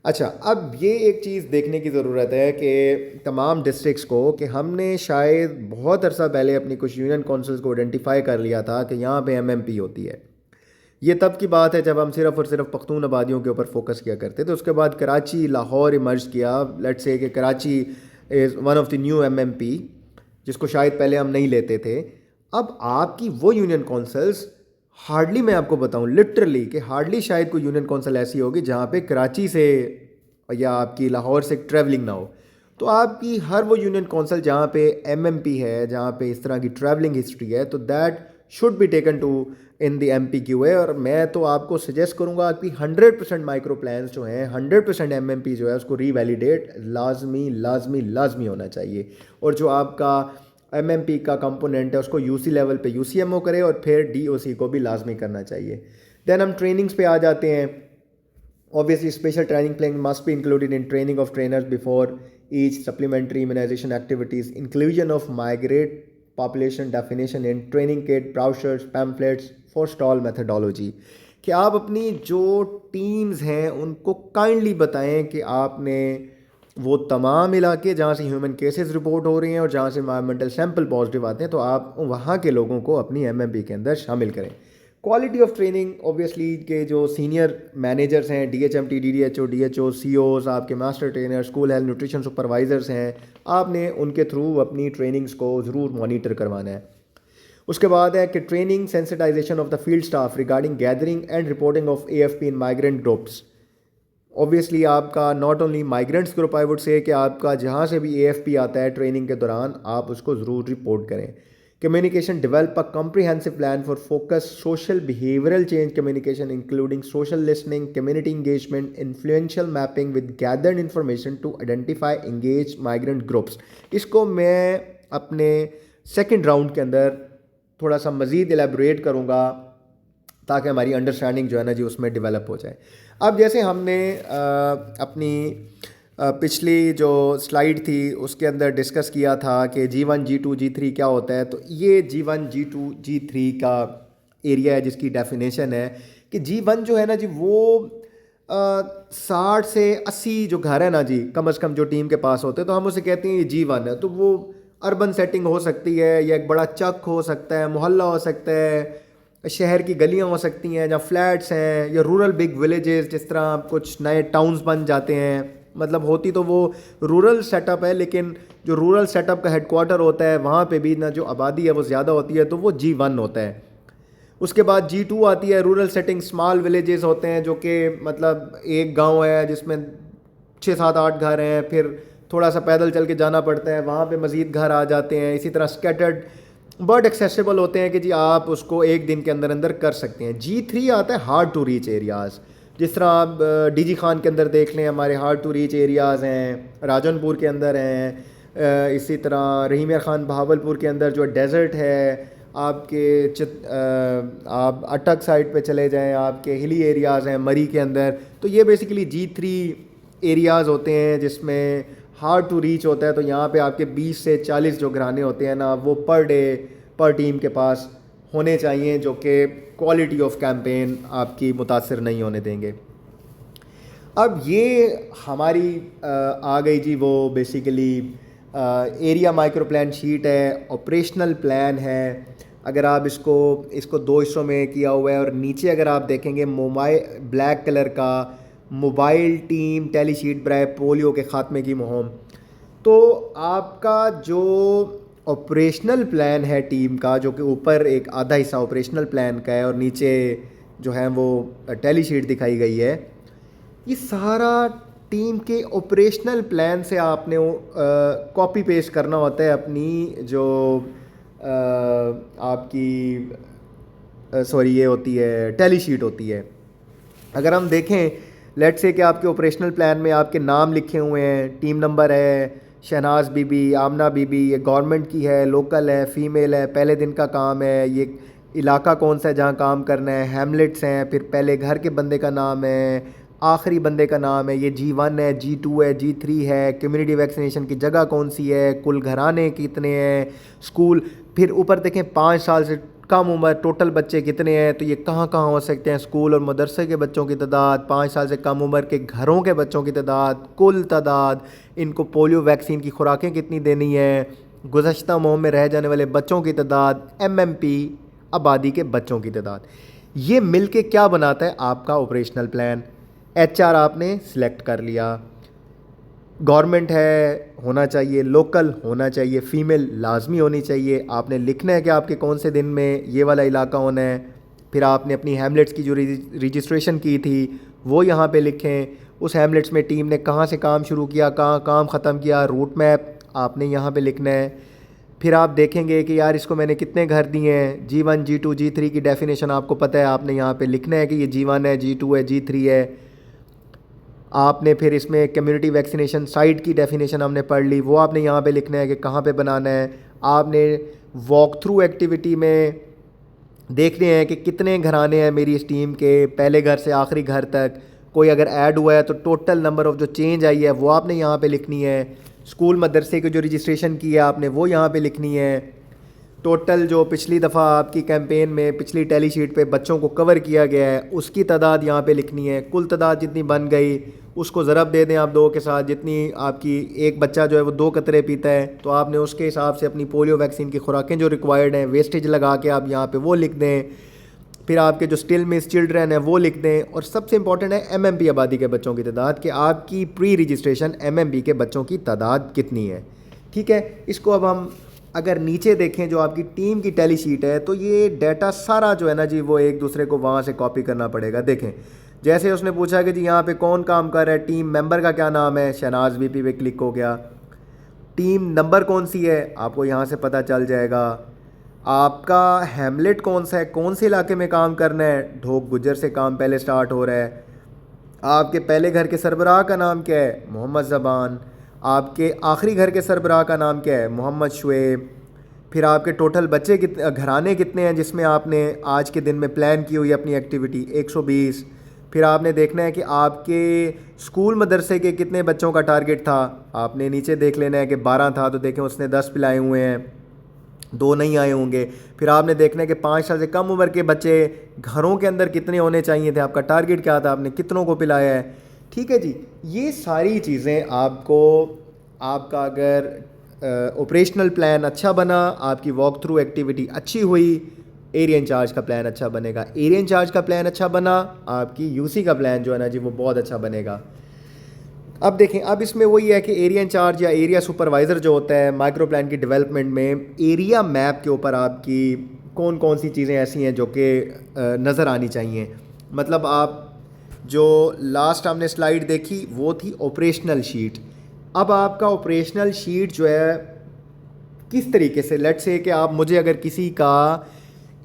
अच्छा, अब ये एक चीज़ देखने की ज़रूरत है कि तमाम डिस्ट्रिक्ट्स को कि हमने शायद बहुत अरसा पहले अपनी कुछ यूनियन काउंसिल्स को आइडेंटिफाई कर लिया था कि यहाँ पे एमएमपी होती है। ये तब की बात है जब हम सिर्फ़ और सिर्फ पख्तून आबादियों के ऊपर फोकस किया करते थे। उसके बाद कराची, लाहौर इमर्ज किया। लेट्स से कि Karachi is one of the new MMP जिसको शायद पहले हम नहीं लेते थे। अब आपकी वो यूनियन काउंसिल्स हार्डली, मैं आपको बताऊं लिटरली कि हार्डली शायद कोई यूनियन काउंसिल ऐसी होगी जहाँ पे कराची से या आपकी लाहौर से ट्रैवलिंग ना हो। तो आपकी हर वो यूनियन काउंसिल जहाँ पे एमएमपी है, जहाँ पे इस तरह की ट्रैवलिंग हिस्ट्री है, तो दैट शुड बी टेकन टू इन द MPQA। और मैं तो आपको सजेस्ट करूँगा कि 100% माइक्रो प्लान्स जो हैं, 100% एमएमपी जो है उसको रीवैलिडेट लाजमी होना चाहिए। और जो आपका एमएमपी का कंपोनेंट है उसको यूसी लेवल पे यूसीएमओ करे और फिर डीओसी को भी लाजमी करना चाहिए। देन हम ट्रेनिंग्स पे आ जाते हैं। Obviously special training plan must be included in training of trainers before each supplementary immunisation activities, inclusion of migrate population definition in training kit, brochures, pamphlets for stall methodology. कि आप अपनी जो teams हैं उनको काइंडली बताएं कि आपने वो तमाम इलाके जहाँ से ह्यूमन केसेस रिपोर्ट हो रही हैं और जहाँ से एनवायरमेंटल सैंपल पॉजिटिव आते हैं, तो आप वहाँ के लोगों को अपनी एमएमपी के अंदर शामिल करें। क्वालिटी ऑफ ट्रेनिंग, ऑब्वियसली के जो सीनियर मैनेजर्स हैं, DHMT, DDHO, DHO, COs, आपके master trainer, school health nutrition supervisors हैं, आपने उनके थ्रू अपनी ट्रेनिंग्स को ज़रूर मॉनिटर करवाना है। उसके बाद है कि training sensitisation of the field staff regarding gathering and reporting of AFP in migrant groups. Obviously आपका not only migrants group, I would say कि आपका जहाँ से भी AFP आता है ट्रेनिंग के दौरान आप उसको ज़रूर रिपोर्ट करें। Communication, develop a comprehensive plan for focus social behavioural change communication including social listening, community engagement, influential mapping with gathered information to identify engage migrant groups. इसको मैं अपने सेकेंड राउंड के अंदर थोड़ा सा मज़ीद एलेबोरेट करूँगा ताकि हमारी अंडरस्टैंडिंग जो है ना जी उसमें डेवलप हो जाए। अब जैसे हमने अपनी पिछली जो स्लाइड थी उसके अंदर डिस्कस किया था कि G1, G2, G3 क्या होता है, तो ये G1, G2, G3 का एरिया है जिसकी डेफिनेशन है कि G1 जो है ना जी वो 60 से 80 जो घर है ना जी कम से कम जो टीम के पास होते हैं, तो हम उसे कहते हैं ये G1 है। तो वो अर्बन सेटिंग हो सकती है या एक बड़ा चक हो सकता है, मोहल्ला हो सकता है, शहर की गलियां हो सकती हैं जहाँ फ्लैट्स हैं, या रूरल बिग विलेजेस जिस तरह कुछ नए टाउन्स बन जाते हैं। मतलब होती तो वो रूरल सेटअप है, लेकिन जो रूरल सेटअप का हेडक्वार्टर होता है वहाँ पे भी ना जो आबादी है वो ज़्यादा होती है, तो वो G1 होता है। उसके बाद G2 आती है, रूरल सेटिंग, स्मॉल विलेजेस होते हैं जो कि मतलब एक गांव है जिसमें 6 7 8 घर हैं, फिर थोड़ा सा पैदल चल के जाना पड़ता है, वहाँ पे मज़ीद घर आ जाते हैं। इसी तरह स्कैटर्ड बहुत एक्सेसिबल होते हैं कि जी आप उसको एक दिन के अंदर अंदर कर सकते हैं। G3 आता है हार्ड टू रीच एरियाज़, जिस तरह आप DG खान के अंदर देख लें, हमारे हार्ड टू रीच एरियाज़ हैं, राजनपुर के अंदर हैं, इसी तरह रहीम यार खान बहावलपुर के अंदर जो डेज़र्ट है, आपके आप अटक साइड पे चले जाएं, आपके हिली एरियाज़ हैं मरी के अंदर। तो ये बेसिकली G3 एरियाज़ होते हैं जिसमें हार्ड टू रीच होता है। तो यहाँ पे आपके 20 से 40 जो घराने होते हैं ना, वो पर डे पर टीम के पास होने चाहिए, जो कि क्वालिटी ऑफ कैंपेन आपकी मुतासर नहीं होने देंगे। अब ये हमारी आ गई जी वो basically area micro plan sheet है, ऑपरेशनल प्लान है। अगर आप इसको 2 हिस्सों में किया हुआ है, और नीचे अगर आप देखेंगे मोबाइल ब्लैक कलर का मोबाइल टीम टेली शीट बराए पोलियो के ख़ात्मे की मुहिम। तो आपका जो ऑपरेशनल प्लान है टीम का, जो कि ऊपर एक आधा हिस्सा ऑपरेशनल प्लान का है और नीचे जो है वो टेली शीट दिखाई गई है, ये सारा टीम के ऑपरेशनल प्लान से आपने कॉपी पेस्ट करना होता है अपनी जो आपकी ये होती है टेली शीट होती है। अगर हम देखें, लेट्स से कि आपके ऑपरेशनल प्लान में आपके नाम लिखे हुए हैं, टीम नंबर है शहनाज बीबी, आमना बीबी, ये गवर्नमेंट की है, लोकल है, फ़ीमेल है, पहले दिन का काम है, ये इलाका कौन सा है जहाँ काम करना है, हैमलेट्स हैं, फिर पहले घर के बंदे का नाम है, आखिरी बंदे का नाम है, ये G1 है, G2 है, G3 है, कम्युनिटी वैक्सीनेशन की जगह कौन सी है, कुल घराने कितने हैं, स्कूल, फिर ऊपर देखें 5 साल से कम उम्र टोटल बच्चे कितने हैं, तो ये कहाँ कहाँ हो सकते हैं, स्कूल और मदरसे के बच्चों की तादाद, 5 साल से कम उम्र के घरों के बच्चों की तादाद, कुल तादाद, इनको पोलियो वैक्सीन की खुराकें कितनी देनी है, गुज़श्ता मुहिम में रह जाने वाले बच्चों की तादाद, MMP आबादी के बच्चों की तादाद। ये मिल के क्या बनाता है आपका ऑपरेशनल प्लान। HR आपने सिलेक्ट कर लिया, गवर्नमेंट है होना चाहिए, लोकल होना चाहिए, फ़ीमेल लाजमी होनी चाहिए, आपने लिखना है कि आपके कौन से दिन में ये वाला इलाका होना है। फिर आपने अपनी हैमलेट्स की जो रजिस्ट्रेशन की थी वो यहाँ पे लिखें, उस हैमलेट्स में टीम ने कहाँ से काम शुरू किया, कहाँ काम ख़त्म किया, रूट मैप आपने यहाँ पे लिखना है। फिर आप देखेंगे कि यार इसको मैंने कितने घर दिए हैं, G1 G2 G3 की डेफिनेशन आपको पता है, आपने यहाँ पे लिखना है कि ये G1 है, G2 है, G3 है। आपने फिर इसमें कम्युनिटी वैक्सीनेशन साइट की डेफिनेशन हमने पढ़ ली, वो आपने यहाँ पे लिखना है कि कहाँ पे बनाना है। आपने वॉक थ्रू एक्टिविटी में देखने हैं कि कितने घराने हैं मेरी इस टीम के, पहले घर से आखिरी घर तक, कोई अगर ऐड हुआ है तो टोटल नंबर ऑफ़ जो चेंज आई है वो आपने यहाँ पे लिखनी है। स्कूल मदरसे की जो रजिस्ट्रेशन की है आपने वो यहाँ पे लिखनी है। टोटल जो पिछली दफ़ा आपकी कैंपेन में पिछली टेली शीट पे बच्चों को कवर किया गया है उसकी तादाद यहाँ पे लिखनी है। कुल तादाद जितनी बन गई उसको ज़रब दे दें आप 2 के साथ, जितनी आपकी एक बच्चा जो है वो 2 कतरे पीता है तो आपने उसके हिसाब से अपनी पोलियो वैक्सीन की खुराकें जो रिक्वायर्ड हैं वेस्टेज लगा के आप यहाँ पे वो लिख दें। फिर आपके जो स्टिल मिस चिल्ड्रन है वो लिख दें। और सबसे इंपॉर्टेंट है MMP आबादी के बच्चों की तादाद, कि आपकी प्री रजिस्ट्रेशन MMP के बच्चों की तादाद कितनी है। ठीक है, इसको अब हम अगर नीचे देखें जो आपकी टीम की टेली शीट है तो ये डाटा सारा जो है ना जी वो एक दूसरे को वहाँ से कॉपी करना पड़ेगा। देखें जैसे उसने पूछा कि जी यहाँ पे कौन काम कर रहा है, टीम मेंबर का क्या नाम है, शहनाज VP पे क्लिक हो गया। टीम नंबर कौन सी है आपको यहाँ से पता चल जाएगा। आपका हैमलेट कौन सा है, कौन से इलाके में काम करना है, ढोक गुज्जर से काम पहले स्टार्ट हो रहा है। आपके पहले घर के सरबराह का नाम क्या है, मोहम्मद ज़बान। आपके आखिरी घर के सरबराह का नाम क्या है, मोहम्मद शुएब। फिर आपके टोटल बच्चे घराने कितने हैं जिसमें आपने आज के दिन में प्लान की हुई अपनी एक्टिविटी, 120। फिर आपने देखना है कि आपके स्कूल मदरसे के कितने बच्चों का टारगेट था, आपने नीचे देख लेना है कि 12 था तो देखें उसने 10 पिलाए हुए हैं, 2 नहीं आए होंगे। फिर आपने देखना है कि 5 साल से कम उम्र के बच्चे घरों के अंदर कितने होने चाहिए थे, आपका टारगेट क्या था, आपने कितनों को पिलाया है। ठीक है जी, ये सारी चीज़ें आपको, आपका अगर ऑपरेशनल प्लान अच्छा बना, आपकी वॉक थ्रू एक्टिविटी अच्छी हुई, एरिया इंचार्ज का प्लान अच्छा बनेगा। एरिया इंचार्ज का प्लान अच्छा बना, आपकी UC का प्लान जो है ना जी वो बहुत अच्छा बनेगा। अब देखें, अब इसमें वही है कि एरिया इंचार्ज या एरिया सुपरवाइज़र जो होता है माइक्रो प्लान की डेवलपमेंट में एरिया मैप के ऊपर आपकी कौन कौन सी चीज़ें ऐसी हैं जो कि नज़र आनी चाहिए। मतलब आप जो लास्ट हमने स्लाइड देखी वो थी ऑपरेशनल शीट। अब आपका ऑपरेशनल शीट जो है किस तरीके से, लेट से कि आप मुझे अगर किसी का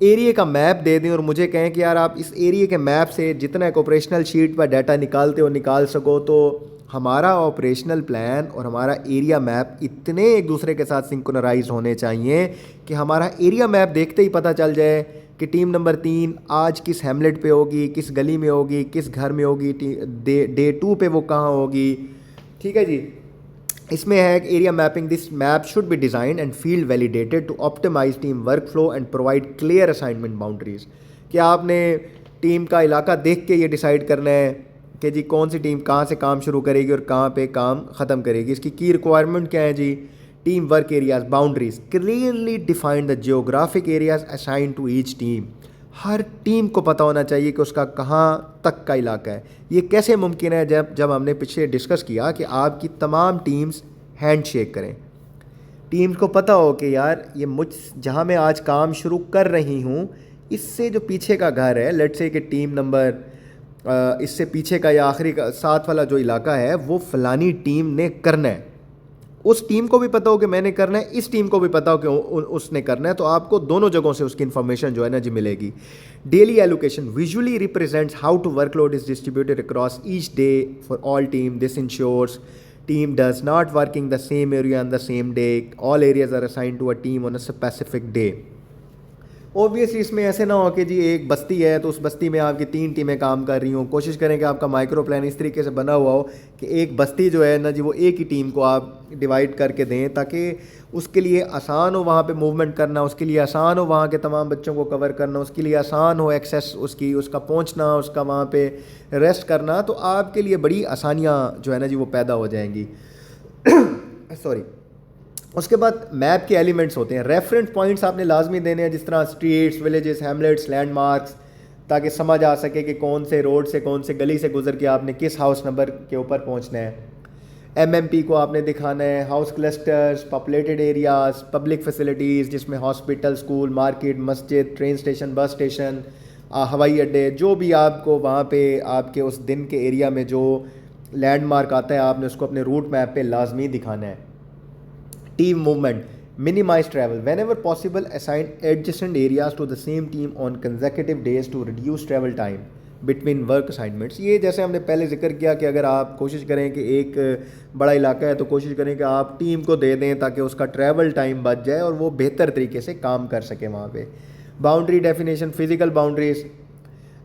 एरिया का मैप दे दें और मुझे कहें कि यार आप इस एरिया के मैप से जितना एक ऑपरेशनल शीट पर डाटा निकालते हो निकाल सको, तो हमारा ऑपरेशनल प्लान और हमारा एरिया मैप इतने एक दूसरे के साथ सिंक्रोनाइज होने चाहिए कि हमारा एरिया मैप देखते ही पता चल जाए कि टीम नंबर 3 आज किस हैमलेट पे होगी, किस गली में होगी, किस घर में होगी, डे 2 पे वो कहाँ होगी। ठीक है जी। इसमें है area mapping. This map should be design and field validated to optimise team work flow and provide clear assignment boundaries. कि आपने टीम का इलाका देख के ये डिसाइड करना है कि जी कौन सी टीम कहाँ से काम शुरू करेगी और कहाँ पे काम ख़त्म करेगी। इसकी की रिक्वायरमेंट क्या है जी? Team work areas boundaries clearly define the geographic areas assign to each team. हर टीम को पता होना चाहिए कि उसका कहाँ तक का इलाका है। ये कैसे मुमकिन है? जब हमने पीछे डिस्कस किया कि आपकी तमाम टीम्स हैंड शेक करें, टीम्स को पता हो कि यार ये जहाँ मैं आज काम शुरू कर रही हूँ इससे जो पीछे का घर है, लेट्स से कि टीम नंबर इससे पीछे का या आखिरी का साथ वाला जो इलाका है वो फलानी टीम ने करना है। उस टीम को भी पता हो कि मैंने करना है, इस टीम को भी पता हो कि उसने करना है, तो आपको दोनों जगहों से उसकी इन्फॉर्मेशन जो है ना जी मिलेगी। Daily allocation visually represents how to workload is distributed across each day for all team. This ensures team does not working the same area on the same day. All areas are assigned to a team on a specific day. Obviously इसमें ऐसे ना हो कि जी एक बस्ती है तो उस बस्ती में आपकी 3 टीमें काम कर रही हों। कोशिश करें कि आपका माइक्रो प्लान इस तरीके से बना हुआ हो कि एक बस्ती जो है ना जी वो एक ही टीम को आप डिवाइड करके दें ताकि उसके लिए आसान हो वहाँ पे मूवमेंट करना, उसके लिए आसान हो वहाँ के तमाम बच्चों को कवर करना, उसके लिए आसान हो एक्सेस उसका पहुँचना, उसका वहाँ पे रेस्ट करना। तो आपके लिए बड़ी आसानियाँ जो है ना जी वो पैदा हो जाएंगी। सॉरी। उसके बाद मैप के एलिमेंट्स होते हैं। रेफरेंस पॉइंट्स आपने लाजमी देने हैं, जिस तरह स्ट्रीट्स, विलेजेस, हैमलेट्स, लैंडमार्क्स, ताकि समझ आ सके कि कौन से रोड से कौन से गली से गुजर के आपने किस हाउस नंबर के ऊपर पहुंचना है। एमएमपी को आपने दिखाना है, house clusters, populated areas, public facilities जिसमें हॉस्पिटल, स्कूल, मार्केट, मस्जिद, ट्रेन स्टेशन, बस स्टेशन, हवाई अड्डे, जो भी आपको वहाँ पे आपके उस दिन के एरिया में जो लैंडमार्क आता है आपने उसको अपने रूट मैप पे लाजमी दिखाना है। Team movement, minimise travel, whenever possible assign adjacent areas to the same team on consecutive days to reduce travel time between work assignments. ये जैसे हमने पहले जिक्र किया कि अगर आप कोशिश करें कि एक बड़ा इलाका है तो कोशिश करें कि आप टीम को दे दें ताकि उसका ट्रैवल टाइम बच जाए और वो बेहतर तरीके से काम कर सके वहाँ पे। Boundary definition, physical boundaries,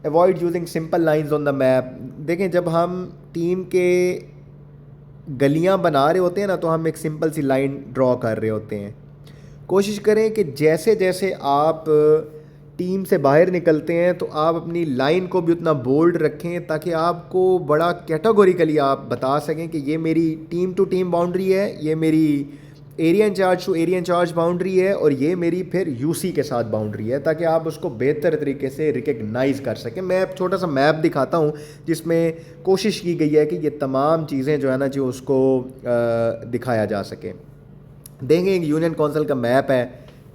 avoid using simple lines on the map. देखें जब हम टीम के गलियां बना रहे होते हैं ना तो हम एक सिंपल सी लाइन ड्रॉ कर रहे होते हैं। कोशिश करें कि जैसे जैसे आप टीम से बाहर निकलते हैं तो आप अपनी लाइन को भी उतना बोल्ड रखें ताकि आपको बड़ा कैटेगोरिकली आप बता सकें कि ये मेरी टीम टू टीम बाउंड्री है, ये मेरी area incharge to area incharge boundary है और ये मेरी फिर यूसी के साथ बाउंड्री है, ताकि आप उसको बेहतर तरीके से रिकग्नाइज कर सकें। मैं एक छोटा सा मैप दिखाता हूँ जिसमें कोशिश की गई है कि ये तमाम चीज़ें जो है ना जी उसको दिखाया जा सके। देखें एक यूनियन काउंसिल का मैप है,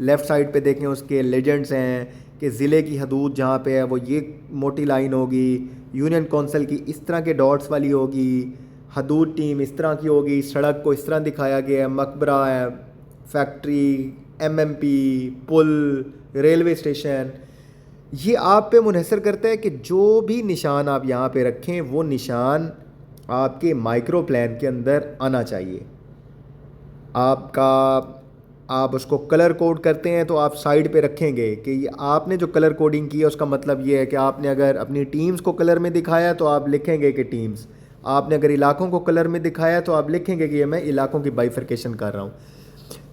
लेफ़्ट साइड पे देखें उसके लेजेंड्स हैं कि ज़िले की हदूद जहाँ पे है वो ये मोटी लाइन होगी, यूनियन काउंसिल की इस तरह के डॉट्स वाली होगी, हदूद टीम इस तरह की होगी, सड़क को इस तरह दिखाया गया है, मकबरा है, फैक्ट्री, एमएमपी, पुल, रेलवे स्टेशन। ये आप पे मुनहसर करता है कि जो भी निशान आप यहाँ पे रखें वो निशान आपके माइक्रो प्लान के अंदर आना चाहिए। आप उसको कलर कोड करते हैं तो आप साइड पे रखेंगे कि ये आपने जो कलर कोडिंग की है उसका मतलब ये है कि आपने अगर अपनी टीम्स को कलर में दिखाया तो आप लिखेंगे कि टीम्स, आपने अगर इलाकों को कलर में दिखाया तो आप लिखेंगे कि ये मैं इलाकों की बाइफर्केशन कर रहा हूँ।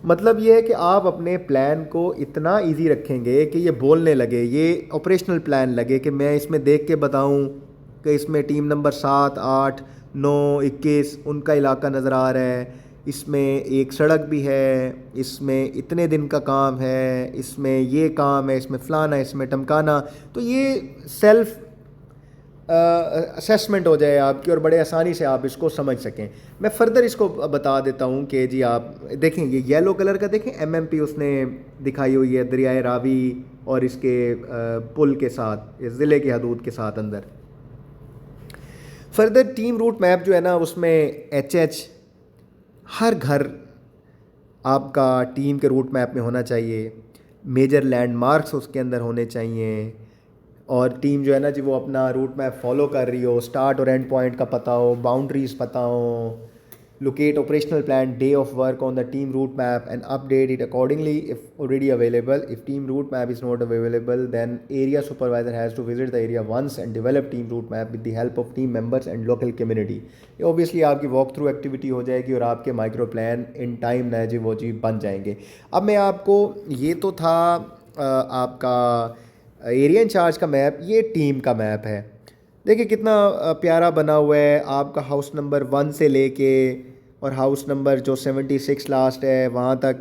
मतलब ये है कि आप अपने प्लान को इतना इजी रखेंगे कि ये बोलने लगे, ये ऑपरेशनल प्लान लगे कि मैं इसमें देख के बताऊँ कि इसमें टीम नंबर 7, 8, 9, 21 उनका इलाका नज़र आ रहा है, इसमें एक सड़क भी है, इसमें इतने दिन का काम है, इसमें ये काम है, इसमें फ़लाना, इसमें टमकाना। तो ये सेल्फ असेसमेंट हो जाए आपकी और बड़े आसानी से आप इसको समझ सकें। मैं फ़र्दर इसको बता देता हूँ कि जी आप देखें ये येलो कलर का देखें एमएमपी उसने दिखाई हुई है, दरियाए रावी और इसके पुल के साथ, इस ज़िले की हदूद के साथ अंदर। फर्दर टीम रूट मैप जो है ना, उसमें एच हर घर आपका टीम के रूट मैप में होना चाहिए, मेजर लैंडमार्क्स उसके अंदर होने चाहिए, और टीम जो है ना जी वो अपना रूट मैप फॉलो कर रही हो, स्टार्ट और एंड पॉइंट का पता हो, बाउंड्रीज पता हो, locate operational plan day of work on the team route map and update it accordingly if already available. If team route map is not available, then area supervisor has to visit the area once and develop team route map with the help of team members and local community. ये obviously आपकी walk through activity हो जाएगी और आपके micro plan in time ना जी वो जी बन जाएंगे। अब मैं आपको, ये तो था आपका एरिया इंचार्ज का मैप, ये टीम का मैप है। देखिए कितना प्यारा बना हुआ है, आपका हाउस नंबर 1 से लेके और हाउस नंबर जो 76 लास्ट है वहाँ तक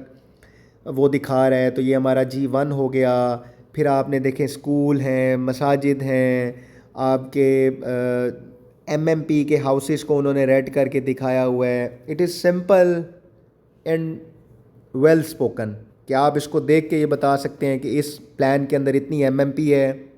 वो दिखा रहा है। तो ये हमारा G1 हो गया। फिर आपने देखें स्कूल हैं, मसाजिद हैं, आपके MMP के हाउसेस को उन्होंने रेड करके दिखाया हुआ है। It is simple and well spoken कि आप इसको देख के ये बता सकते हैं कि इस प्लान के अंदर इतनी MMP है,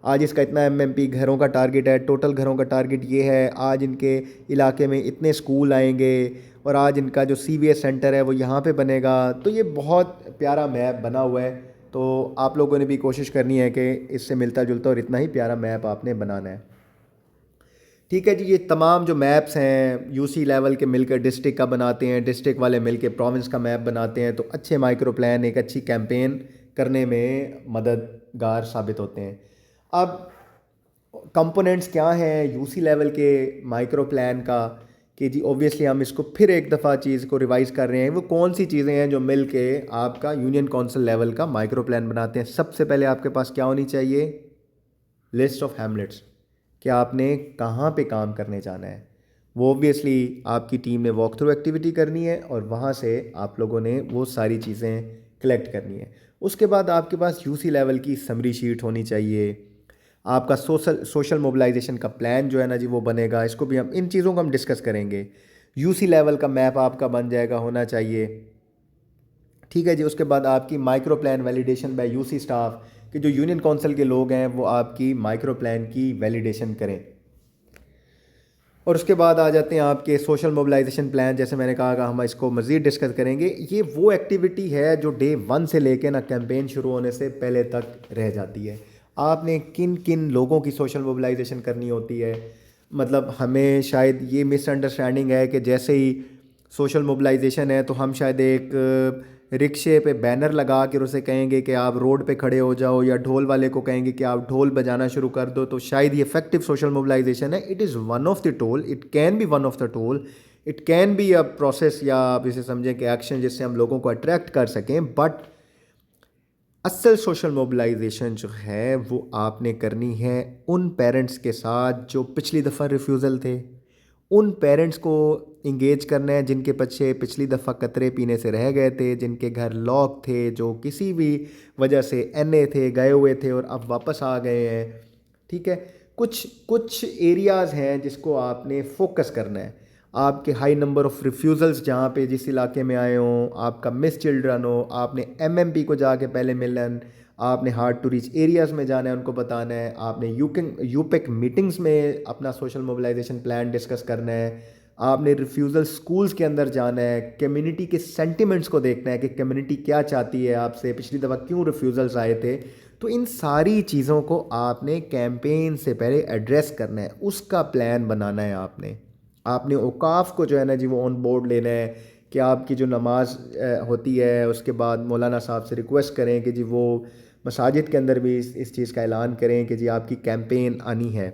आज इसका इतना MMP घरों का टारगेट है, टोटल घरों का टारगेट ये है, आज इनके इलाके में इतने स्कूल आएंगे और आज इनका जो CVS सेंटर है वो यहाँ पे बनेगा। तो ये बहुत प्यारा मैप बना हुआ है। तो आप लोगों ने भी कोशिश करनी है कि इससे मिलता जुलता और इतना ही प्यारा मैप आपने बनाना है। ठीक है जी, ये तमाम जो मैप्स हैं UC लेवल के मिलकर डिस्ट्रिक्ट का बनाते हैं, डिस्ट्रिक्ट वाले मिलकर प्रोविंस का मैप बनाते हैं। तो अच्छे माइक्रो प्लान एक अच्छी कैंपेन करने में मददगार साबित होते हैं। अब कंपोनेंट्स क्या हैं UC लेवल के माइक्रो प्लान का, कि जी ऑब्वियसली हम इसको फिर एक दफ़ा चीज़ को रिवाइज़ कर रहे हैं। वो कौन सी चीज़ें हैं जो मिल के आपका यूनियन काउंसिल लेवल का माइक्रो प्लान बनाते हैं। सबसे पहले आपके पास क्या होनी चाहिए, लिस्ट ऑफ हैमलेट्स, कि आपने कहाँ पे काम करने जाना है। वो ऑब्वियसली आपकी टीम ने वॉक थ्रू एक्टिविटी करनी है और वहाँ से आप लोगों ने वो सारी चीज़ें कलेक्ट करनी है। उसके बाद आपके पास UC लेवल की समरी शीट होनी चाहिए, आपका सोशल मोबिलाइजेशन का प्लान जो है ना जी वो बनेगा। इसको भी हम, इन चीज़ों को हम डिस्कस करेंगे। UC लेवल का मैप आपका बन जाएगा, होना चाहिए। ठीक है जी। उसके बाद आपकी micro plan validation by UC staff, कि जो यूनियन काउंसिल के लोग हैं वो आपकी माइक्रो प्लान की वैलिडेशन करें। और उसके बाद आ जाते हैं आपके सोशल मोबिलाइजेशन प्लान। जैसे मैंने कहा कि हम इसको मज़ीद डिस्कस करेंगे। ये वो एक्टिविटी है जो डे 1 से लेके ना कैंपेन शुरू होने से पहले तक रह जाती है। आपने किन किन लोगों की सोशल मोबिलाइजेशन करनी होती है। मतलब हमें शायद ये मिसअंडरस्टैंडिंग है कि जैसे ही सोशल मोबिलाइजेशन है तो हम शायद एक रिक्शे पे बैनर लगा कर उसे कहेंगे कि आप रोड पे खड़े हो जाओ, या ढोल वाले को कहेंगे कि आप ढोल बजाना शुरू कर दो, तो शायद ये इफेक्टिव सोशल मोबिलाइजेशन है। It is one of the tool, it can be one of the tool, it can be a process, या आप इसे समझें कि एक्शन जिससे हम लोगों को अट्रैक्ट कर सकें। बट असल सोशल मोबिलाइजेशन जो है वो आपने करनी है उन पेरेंट्स के साथ जो पिछली दफ़ा रिफ्यूज़ल थे। उन पेरेंट्स को इंगेज करना है जिनके बच्चे पिछली दफ़ा कतरे पीने से रह गए थे, जिनके घर लॉक थे, जो किसी भी वजह से NA थे, गए हुए थे और अब वापस आ गए हैं। ठीक है, कुछ एरियाज़ हैं जिसको आपने फोकस करना है। आपके हाई नंबर ऑफ़ रिफ्यूज़ल्स जहाँ पे जिस इलाके में आए हों, आपका मिस चिल्ड्रन हो, आपने MMP को जाके पहले मिलन, आपने हार्ड टू रीच एरियाज़ में जाना है, उनको बताना है, आपने यूपिक मीटिंग्स में अपना सोशल मोबिलाइजेशन प्लान डिस्कस करना है, आपने रिफ्यूज़ल स्कूल्स के अंदर जाना है, कम्युनिटी के सेंटिमेंट्स को देखना है कि कम्युनिटी क्या चाहती है आपसे, पिछली दफ़ा क्यों रिफ्यूज़ल्स आए थे। तो इन सारी चीज़ों को आपने कैंपेन से पहले एड्रेस करना है, उसका प्लान बनाना है। आपने औकाफ को जो है ना जी वो ऑन बोर्ड लेना है कि आपकी जो नमाज होती है उसके बाद मौलाना साहब से रिक्वेस्ट करें कि जी वो मसाजिद के अंदर भी इस चीज़ का ऐलान करें कि जी आपकी कैंपेन आनी है।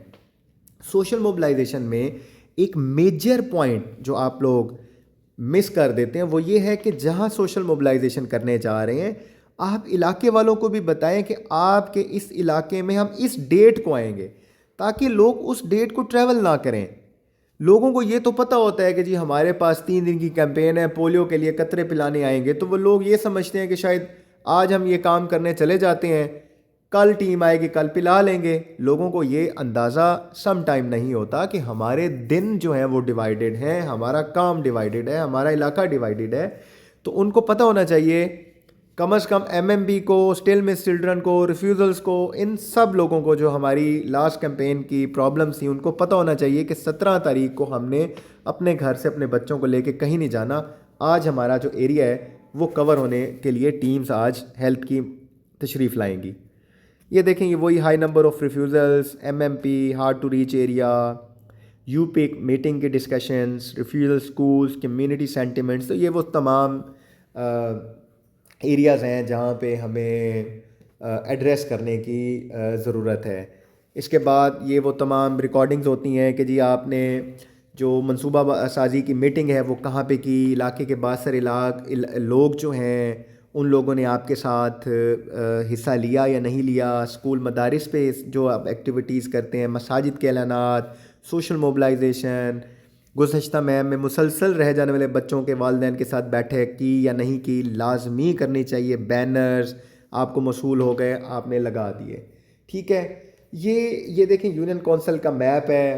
सोशल मोबिलाइजेशन में एक मेजर पॉइंट जो आप लोग मिस कर देते हैं वो ये है कि जहां सोशल मोबिलाइजेशन करने जा रहे हैं, आप इलाके वालों को भी बताएं कि आपके इस इलाके में हम इस डेट को आएंगे, ताकि लोग उस डेट को ट्रैवल ना करें। लोगों को ये तो पता होता है कि जी हमारे पास 3 दिन की कैंपेन है, पोलियो के लिए कतरे पिलाने आएंगे, तो वो लोग ये समझते हैं कि शायद आज हम ये काम करने चले जाते हैं, कल टीम आएगी, कल पिला लेंगे। लोगों को ये अंदाज़ा सम टाइम नहीं होता कि हमारे दिन जो हैं वो डिवाइडेड हैं, हमारा काम डिवाइडेड है, हमारा इलाका डिवाइडेड है। तो उनको पता होना चाहिए कम से कम एमएमबी को, स्टिल मिस चिल्ड्रन को, रिफ्यूज़ल्स को, इन सब लोगों को जो हमारी लास्ट कैंपेन की प्रॉब्लम्स थी उनको पता होना चाहिए कि 17 तारीख को हमने अपने घर से अपने बच्चों को लेके कहीं नहीं जाना। आज हमारा जो एरिया है वो कवर होने के लिए टीम्स आज हेल्थ की तशरीफ़ लाएंगी। ये देखें, ये वही high number of refusals, MMP, hard to reach area, यूपिक मीटिंग के discussions, refusal schools, community sentiments. तो ये वो तमाम एरियाज़ हैं जहाँ पे हमें एड्रेस करने की ज़रूरत है। इसके बाद ये वो तमाम रिकॉर्डिंग्स होती हैं कि जी आपने जो मंसूबा साजी की मीटिंग है वो कहाँ पे की, इलाके के बासर लोग जो हैं उन लोगों ने आपके साथ हिस्सा लिया या नहीं लिया, स्कूल मदारिस पे जो आप एक्टिविटीज़ करते हैं, मसाजिद के ऐलानात, सोशल मोबिलाइजेशन, गुज़श्ता मैम में मुसलसल रह जाने वाले बच्चों के वालिदैन के साथ बैठक की या नहीं की, लाजमी करनी चाहिए। बैनर्स आपको मसूल हो गए, आपने लगा दिए, ठीक है। ये देखें, यूनियन कौंसिल का मैप है,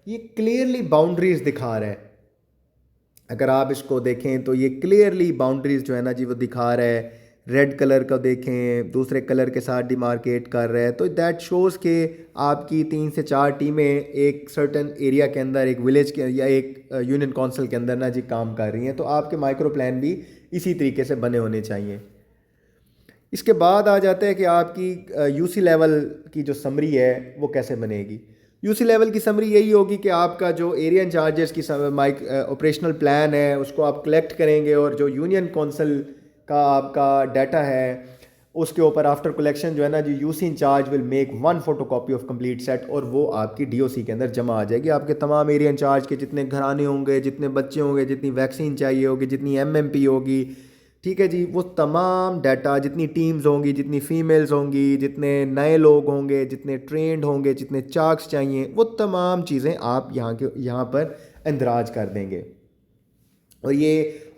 ये क्लियरली बाउंड्रीज़ दिखा रहा है। अगर आप इसको देखें तो ये क्लियरली बाउंड्रीज़ जो है ना जी वो दिखा रहा है। रेड कलर का देखें, दूसरे कलर के साथ डिमार्केट कर रहा है, तो दैट शोज़ के आपकी 3 से 4 टीमें एक सर्टन एरिया के अंदर, एक विलेज के या एक यूनियन काउंसिल के अंदर ना जी काम कर रही हैं। तो आपके माइक्रो प्लान भी इसी तरीके से बने होने चाहिए। इसके बाद आ जाता है कि आपकी यूसी लेवल की जो समरी है वो कैसे बनेगी। यूसी लेवल की समरी यही होगी कि आपका जो एरिया इंचार्जेस की ऑपरेशनल प्लान है उसको आप कलेक्ट करेंगे, और जो यूनियन काउंसिल का आपका डाटा है उसके ऊपर आफ्टर कलेक्शन जो है ना जी UC in charge will make 1 photocopy of complete set, और वो आपकी डीओसी के अंदर जमा आ जाएगी। आपके तमाम एरिया इंचार्ज के जितने घराने होंगे, जितने बच्चे होंगे, जितनी वैक्सीन चाहिए होगी, जितनी एमएमपी होगी, ठीक है जी, वो तमाम डाटा, जितनी टीम्स होंगी, जितनी फीमेल्स होंगी, जितने नए लोग होंगे, जितने ट्रेंड होंगे, जितने चार्क्स चाहिए, वो तमाम चीज़ें आप यहाँ पर इंदराज कर देंगे। और ये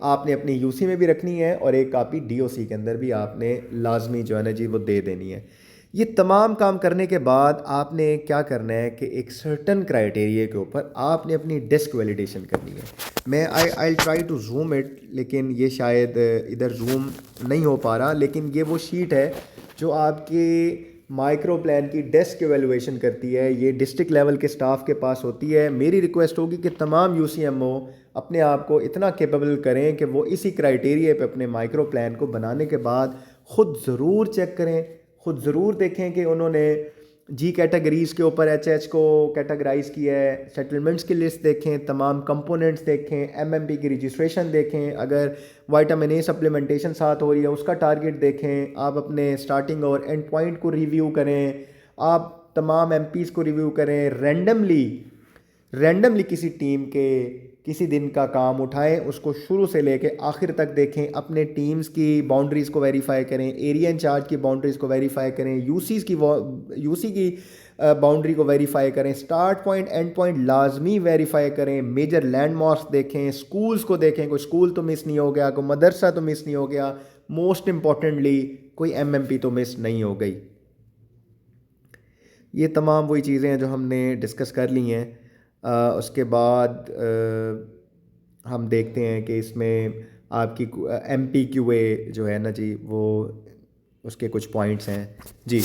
आपने अपनी यूसी में भी रखनी है और एक कापी डीओसी के अंदर भी आपने लाजमी जो है ना जी वो दे देनी है। ये तमाम काम करने के बाद आपने क्या करना है कि एक सर्टन क्राइटेरिया के ऊपर आपने अपनी डिस्क वैलिडेशन करनी है। मैं I try to zoom it, लेकिन ये शायद इधर जूम नहीं हो पा रहा, लेकिन ये वो शीट है जो आपके माइक्रो प्लान की डेस्क एवेलुएशन करती है। ये डिस्ट्रिक्ट लेवल के स्टाफ के पास होती है। मेरी रिक्वेस्ट होगी कि तमाम यूसीएमओ अपने आप को इतना कैपेबल करें कि वो इसी क्राइटेरिया पे अपने माइक्रो प्लान को बनाने के बाद ख़ुद ज़रूर चेक करें, ख़ुद ज़रूर देखें कि उन्होंने जी कैटेगरीज़ के ऊपर एचएच को कैटेगराइज़ किया है, सेटलमेंट्स की लिस्ट देखें, तमाम कंपोनेंट्स देखें, एमएमपी की रजिस्ट्रेशन देखें, अगर विटामिन ए सप्लीमेंटेशन साथ हो रही है उसका टारगेट देखें, आप अपने स्टार्टिंग और एंड पॉइंट को रिव्यू करें, आप तमाम एमपीज़ को रिव्यू करें, रैंडमली किसी टीम के किसी दिन का काम उठाएं, उसको शुरू से लेके आखिर तक देखें, अपने टीम्स की बाउंड्रीज़ को वेरीफाई करें, एरिया इंचार्ज की बाउंड्रीज़ को वेरीफाई करें, यूसी की बाउंड्री को वेरीफाई करें, स्टार्ट पॉइंट एंड पॉइंट लाजमी वेरीफाई करें, मेजर लैंडमार्क्स देखें, स्कूल्स को देखें, कोई स्कूल तो मिस नहीं हो गया, कोई मदरसा तो मिस नहीं हो गया, मोस्ट इम्पॉर्टेंटली कोई एमएमपी तो मिस नहीं हो गई। ये तमाम वही चीज़ें हैं जो हमने डिस्कस कर ली हैं। उसके बाद हम देखते हैं कि इसमें आपकी MPQA जो है ना जी वो उसके कुछ पॉइंट्स हैं जी।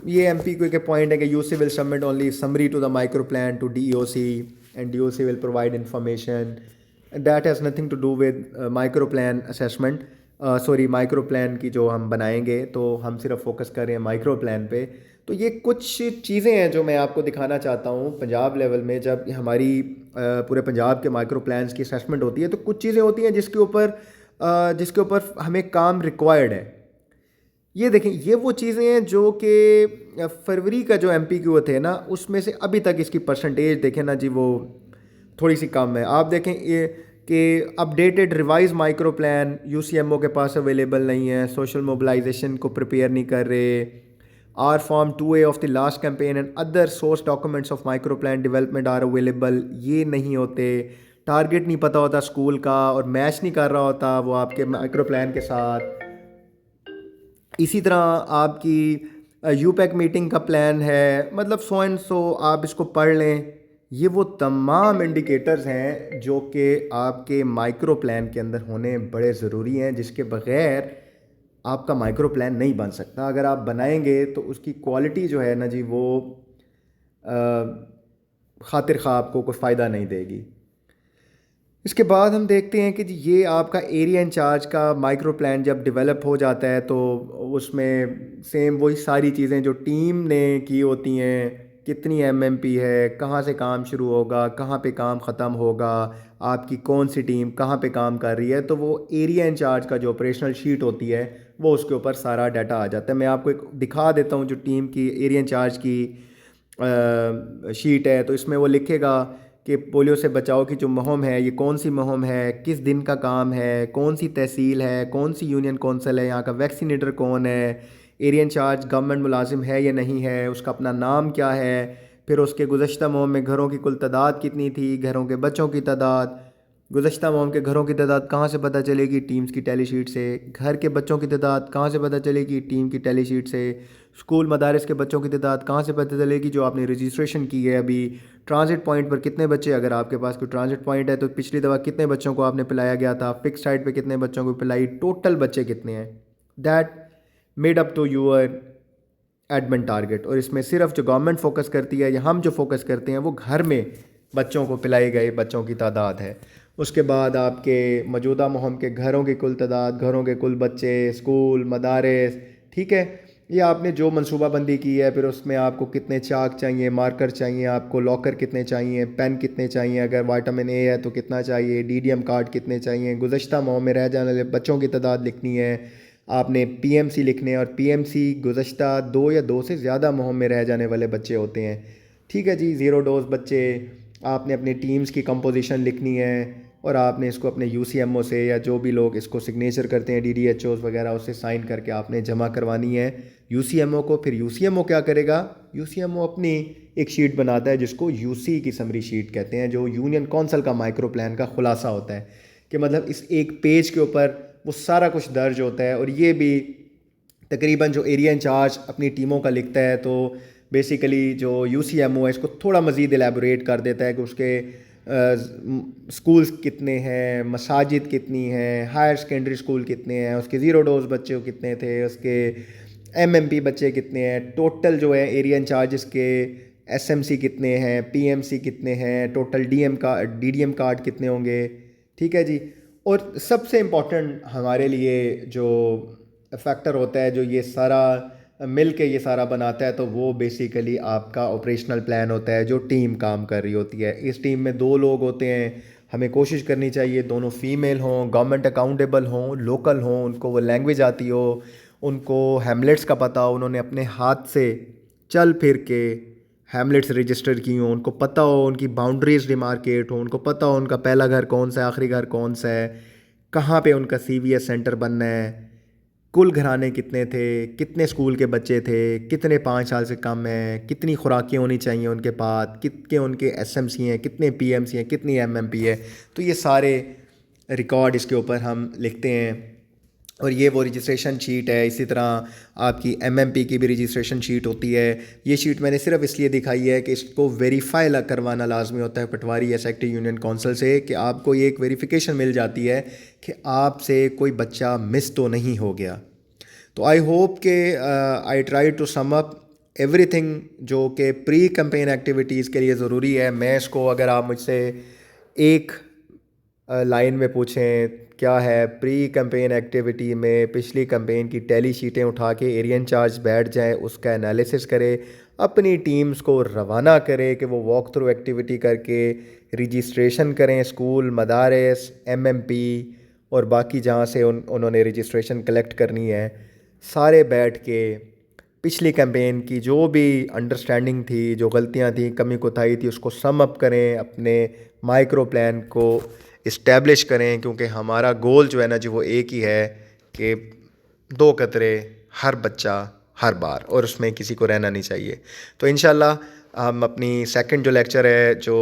ये MPQA के पॉइंट है कि UC will submit only summary to the micro plan to DOC and DOC will provide information that has nothing to do with micro plan assessment. Micro plan की जो हम बनाएंगे तो हम सिर्फ फोकस कर रहे हैं माइक्रो प्लान पे। तो ये कुछ चीज़ें हैं जो मैं आपको दिखाना चाहता हूँ। पंजाब लेवल में जब हमारी पूरे पंजाब के माइक्रो प्लान्स की असेसमेंट होती है तो कुछ चीज़ें होती हैं जिसके ऊपर हमें काम रिक्वायर्ड है। ये देखें, ये वो चीज़ें हैं जो कि फरवरी का जो MPQ थे ना उसमें से अभी तक इसकी परसेंटेज देखें ना जी वो थोड़ी सी कम है। आप देखें ये कि updated revise micro plan UCMO के पास अवेलेबल नहीं है, सोशल मोबिलाइजेशन को प्रिपेयर नहीं कर रहे, are form 2A of the last campaign and other source documents of micro plan development are available, ये नहीं होते। टारगेट नहीं पता होता स्कूल का और मैच नहीं कर रहा होता वो आपके माइक्रो प्लान के साथ। इसी तरह आपकी यूपैक मीटिंग का प्लान है, मतलब सो एंड सो आप इसको पढ़ लें। ये वो तमाम इंडिकेटर्स हैं जो कि आपके माइक्रो प्लान के अंदर होने बड़े ज़रूरी हैं, जिसके बग़ैर आपका माइक्रो प्लान नहीं बन सकता। अगर आप बनाएंगे तो उसकी क्वालिटी जो है ना जी वो खातिर खा आपको कोई फ़ायदा नहीं देगी। इसके बाद हम देखते हैं कि जी ये आपका एरिया इंचार्ज का माइक्रो प्लान जब डेवलप हो जाता है तो उसमें सेम वही सारी चीज़ें जो टीम ने की होती हैं, कितनी एमएमपी है, कहाँ से काम शुरू होगा, कहाँ पे काम ख़त्म होगा, आपकी कौन सी टीम कहाँ पे काम कर रही है, तो वो एरिया इंचार्ज का जो ऑपरेशनल शीट होती है वो उसके ऊपर सारा डाटा आ जाता है। मैं आपको एक दिखा देता हूँ जो टीम की एरिया इंचार्ज की शीट है। तो इसमें वो लिखेगा कि पोलियो से बचाव की जो मुहिम है ये कौन सी मुहिम है, किस दिन का काम है, कौन सी तहसील है, कौन सी यूनियन कौंसिल है, यहाँ का वैक्सीनेटर कौन है, एरिया इंचार्ज गवर्नमेंट मुलाजिम है या नहीं है, उसका अपना नाम क्या है, फिर उसके गुज़श्ता मुहिम में घरों की कुल तादाद कितनी थी, घरों के बच्चों की तादाद, गुज़श्ता मुहिम के घरों की तादाद कहाँ से पता चलेगी, टीम्स की टैली शीट से, घर के बच्चों की तादाद कहाँ से पता चलेगी, टीम की टैली शीट से, स्कूल मदारिस के बच्चों की तादाद कहाँ से पता चलेगी जो आपने रजिस्ट्रेशन की है अभी, ट्रांजिट पॉइंट पर कितने बच्चे, अगर आपके पास कोई ट्रांजिट पॉइंट है तो पिछली दफ़ा कितने बच्चों को आपने पिलाया गया था, फिक्स साइड पे कितने बच्चों को पिलाई, टोटल बच्चे कितने हैं, that made up to your admin target. और इसमें सिर्फ जो गवर्नमेंट फोकस करती है या हम जो फोकस करते हैं वो घर में बच्चों को पिलाए गए बच्चों की तादाद है। उसके बाद आपके मौजूदा मुहिम के घरों की कुल तादाद, घरों के कुल बच्चे, स्कूल मदारिस, ठीक है, ये आपने जो मनसूबाबंदी की है। फिर उसमें आपको कितने चाक चाहिए, मार्कर चाहिए, आपको लॉकर कितने चाहिए, पेन कितने चाहिए, अगर विटामिन ए है तो कितना चाहिए, डीडीएम कार्ड कितने चाहिए, गुज़श्ता मुहिम में रह जाने वाले बच्चों की तादाद लिखनी है, आपने पीएमसी लिखने हैं, और पीएमसी गुज़श्ता 2 या 2 से ज़्यादा मुहिम में रह जाने वाले बच्चे होते हैं, ठीक है जी। ज़ीरो डोज बच्चे, आपने अपनी टीम्स की कंपोजिशन लिखनी है और आपने इसको अपने यूसीएमओ से या जो भी लोग इसको सिग्नेचर करते हैं डीडीएचओस वगैरह उससे साइन करके आपने जमा करवानी है यूसीएमओ को। फिर यूसीएमओ क्या करेगा, यूसीएमओ अपनी एक शीट बनाता है जिसको यूसी की समरी शीट कहते हैं, जो यूनियन कौंसिल का माइक्रो प्लान का खुलासा होता है, कि मतलब इस एक पेज के ऊपर वो सारा कुछ दर्ज होता है। और ये भी तकरीबन जो एरिया इंचार्ज अपनी टीमों का लिखता है तो बेसिकली जो यूसीएमओ है इसको थोड़ा मज़ीद एलेबोरेट कर देता है कि उसके स्कूल्स कितने हैं, मसाजिद कितनी हैं, हायर सेकेंडरी स्कूल कितने हैं, उसके ज़ीरो डोज बच्चे कितने थे, उसके एमएमपी बच्चे कितने हैं, टोटल जो है एरिया इंचार्जेस के एसएमसी कितने हैं, पीएमसी कितने हैं, टोटल डीडीएम कार्ड कितने होंगे, ठीक है जी। और सबसे इम्पोर्टेंट हमारे लिए जो फैक्टर होता है जो ये सारा मिल के ये सारा बनाता है, तो वो बेसिकली आपका ऑपरेशनल प्लान होता है जो टीम काम कर रही होती है। इस टीम में 2 लोग होते हैं, हमें कोशिश करनी चाहिए दोनों फीमेल हों, गवर्नमेंट अकाउंटेबल हों, लोकल हों, उनको वो लैंग्वेज आती हो, उनको हैमलेट्स का पता हो, उन्होंने अपने हाथ से चल फिर के हैमलेट्स रजिस्टर की हों, उनको पता हो उनकी बाउंड्रीज डिमार्केट हो, उनको पता हो उनका पहला घर कौन सा है, आखिरी घर कौन सा है, कहाँ पे उनका सीवीएस सेंटर बनना है, कुल घराने कितने थे, कितने स्कूल के बच्चे थे, कितने 5 साल से कम हैं, कितनी खुराकें होनी चाहिए उनके पास, कितने उनके एसएमसी हैं, कितने पीएमसी हैं, कितनी एमएमपी है, तो ये सारे रिकॉर्ड इसके ऊपर हम लिखते हैं। और ये वो रजिस्ट्रेशन शीट है। इसी तरह आपकी एमएमपी की भी रजिस्ट्रेशन शीट होती है। ये शीट मैंने सिर्फ इसलिए दिखाई है कि इसको वेरीफाई करवाना लाजमी होता है पटवारी या सेक्रेटरी यूनियन काउंसिल से, कि आपको ये एक वेरिफिकेशन मिल जाती है कि आपसे कोई बच्चा मिस तो नहीं हो गया। तो आई होप के I try to sum up everything जो कि प्री कैंपेन एक्टिविटीज़ के लिए ज़रूरी है। मैं इसको अगर आप मुझसे एक लाइन में पूछें क्या है प्री कैंपेन एक्टिविटी में, पिछली कैंपेन की टैली शीटें उठा के एरिया इंचार्ज बैठ जाए, उसका एनालिसिस करे, अपनी टीम्स को रवाना करे कि वो वॉक थ्रू एक्टिविटी करके रजिस्ट्रेशन करें, स्कूल मदारिस एमएमपी और बाकी जहाँ से उन्होंने रजिस्ट्रेशन कलेक्ट करनी है, सारे बैठ के पिछली कैंपेन की जो भी अंडरस्टैंडिंग थी, जो गलतियाँ थी, कमी कोताही थी, उसको सम अप करें, अपने माइक्रो प्लान को इस्टेब्लिश करें। क्योंकि हमारा गोल जो है ना जी वो एक ही है कि 2 कतरे हर बच्चा हर बार, और उसमें किसी को रहना नहीं चाहिए। तो इंशाल्लाह हम अपनी सेकंड जो लेक्चर है जो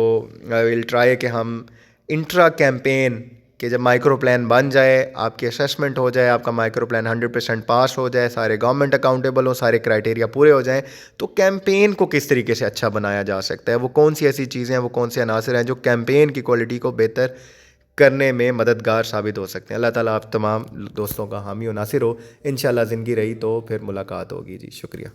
विल ट्राई कि हम इंट्रा कैंपेन कि जब माइक्रो प्लान बन जाए, आपकी असेसमेंट हो जाए, आपका माइक्रो प्लान 100% पास हो जाए, सारे गवर्नमेंट अकाउंटेबल हो, सारे क्राइटेरिया पूरे हो जाएं, तो कैंपेन को किस तरीके से अच्छा बनाया जा सकता है, वो कौन सी ऐसी चीज़ें हैं, वो कौन से अनासर हैं जो कैंपेन की क्वालिटी को बेहतर करने में मददगार साबित हो सकते हैं। अल्लाह ताला आप तमाम दोस्तों का हामी और नासिर हो। इंशाल्लाह ज़िंदगी रही तो फिर मुलाकात होगी जी। शुक्रिया।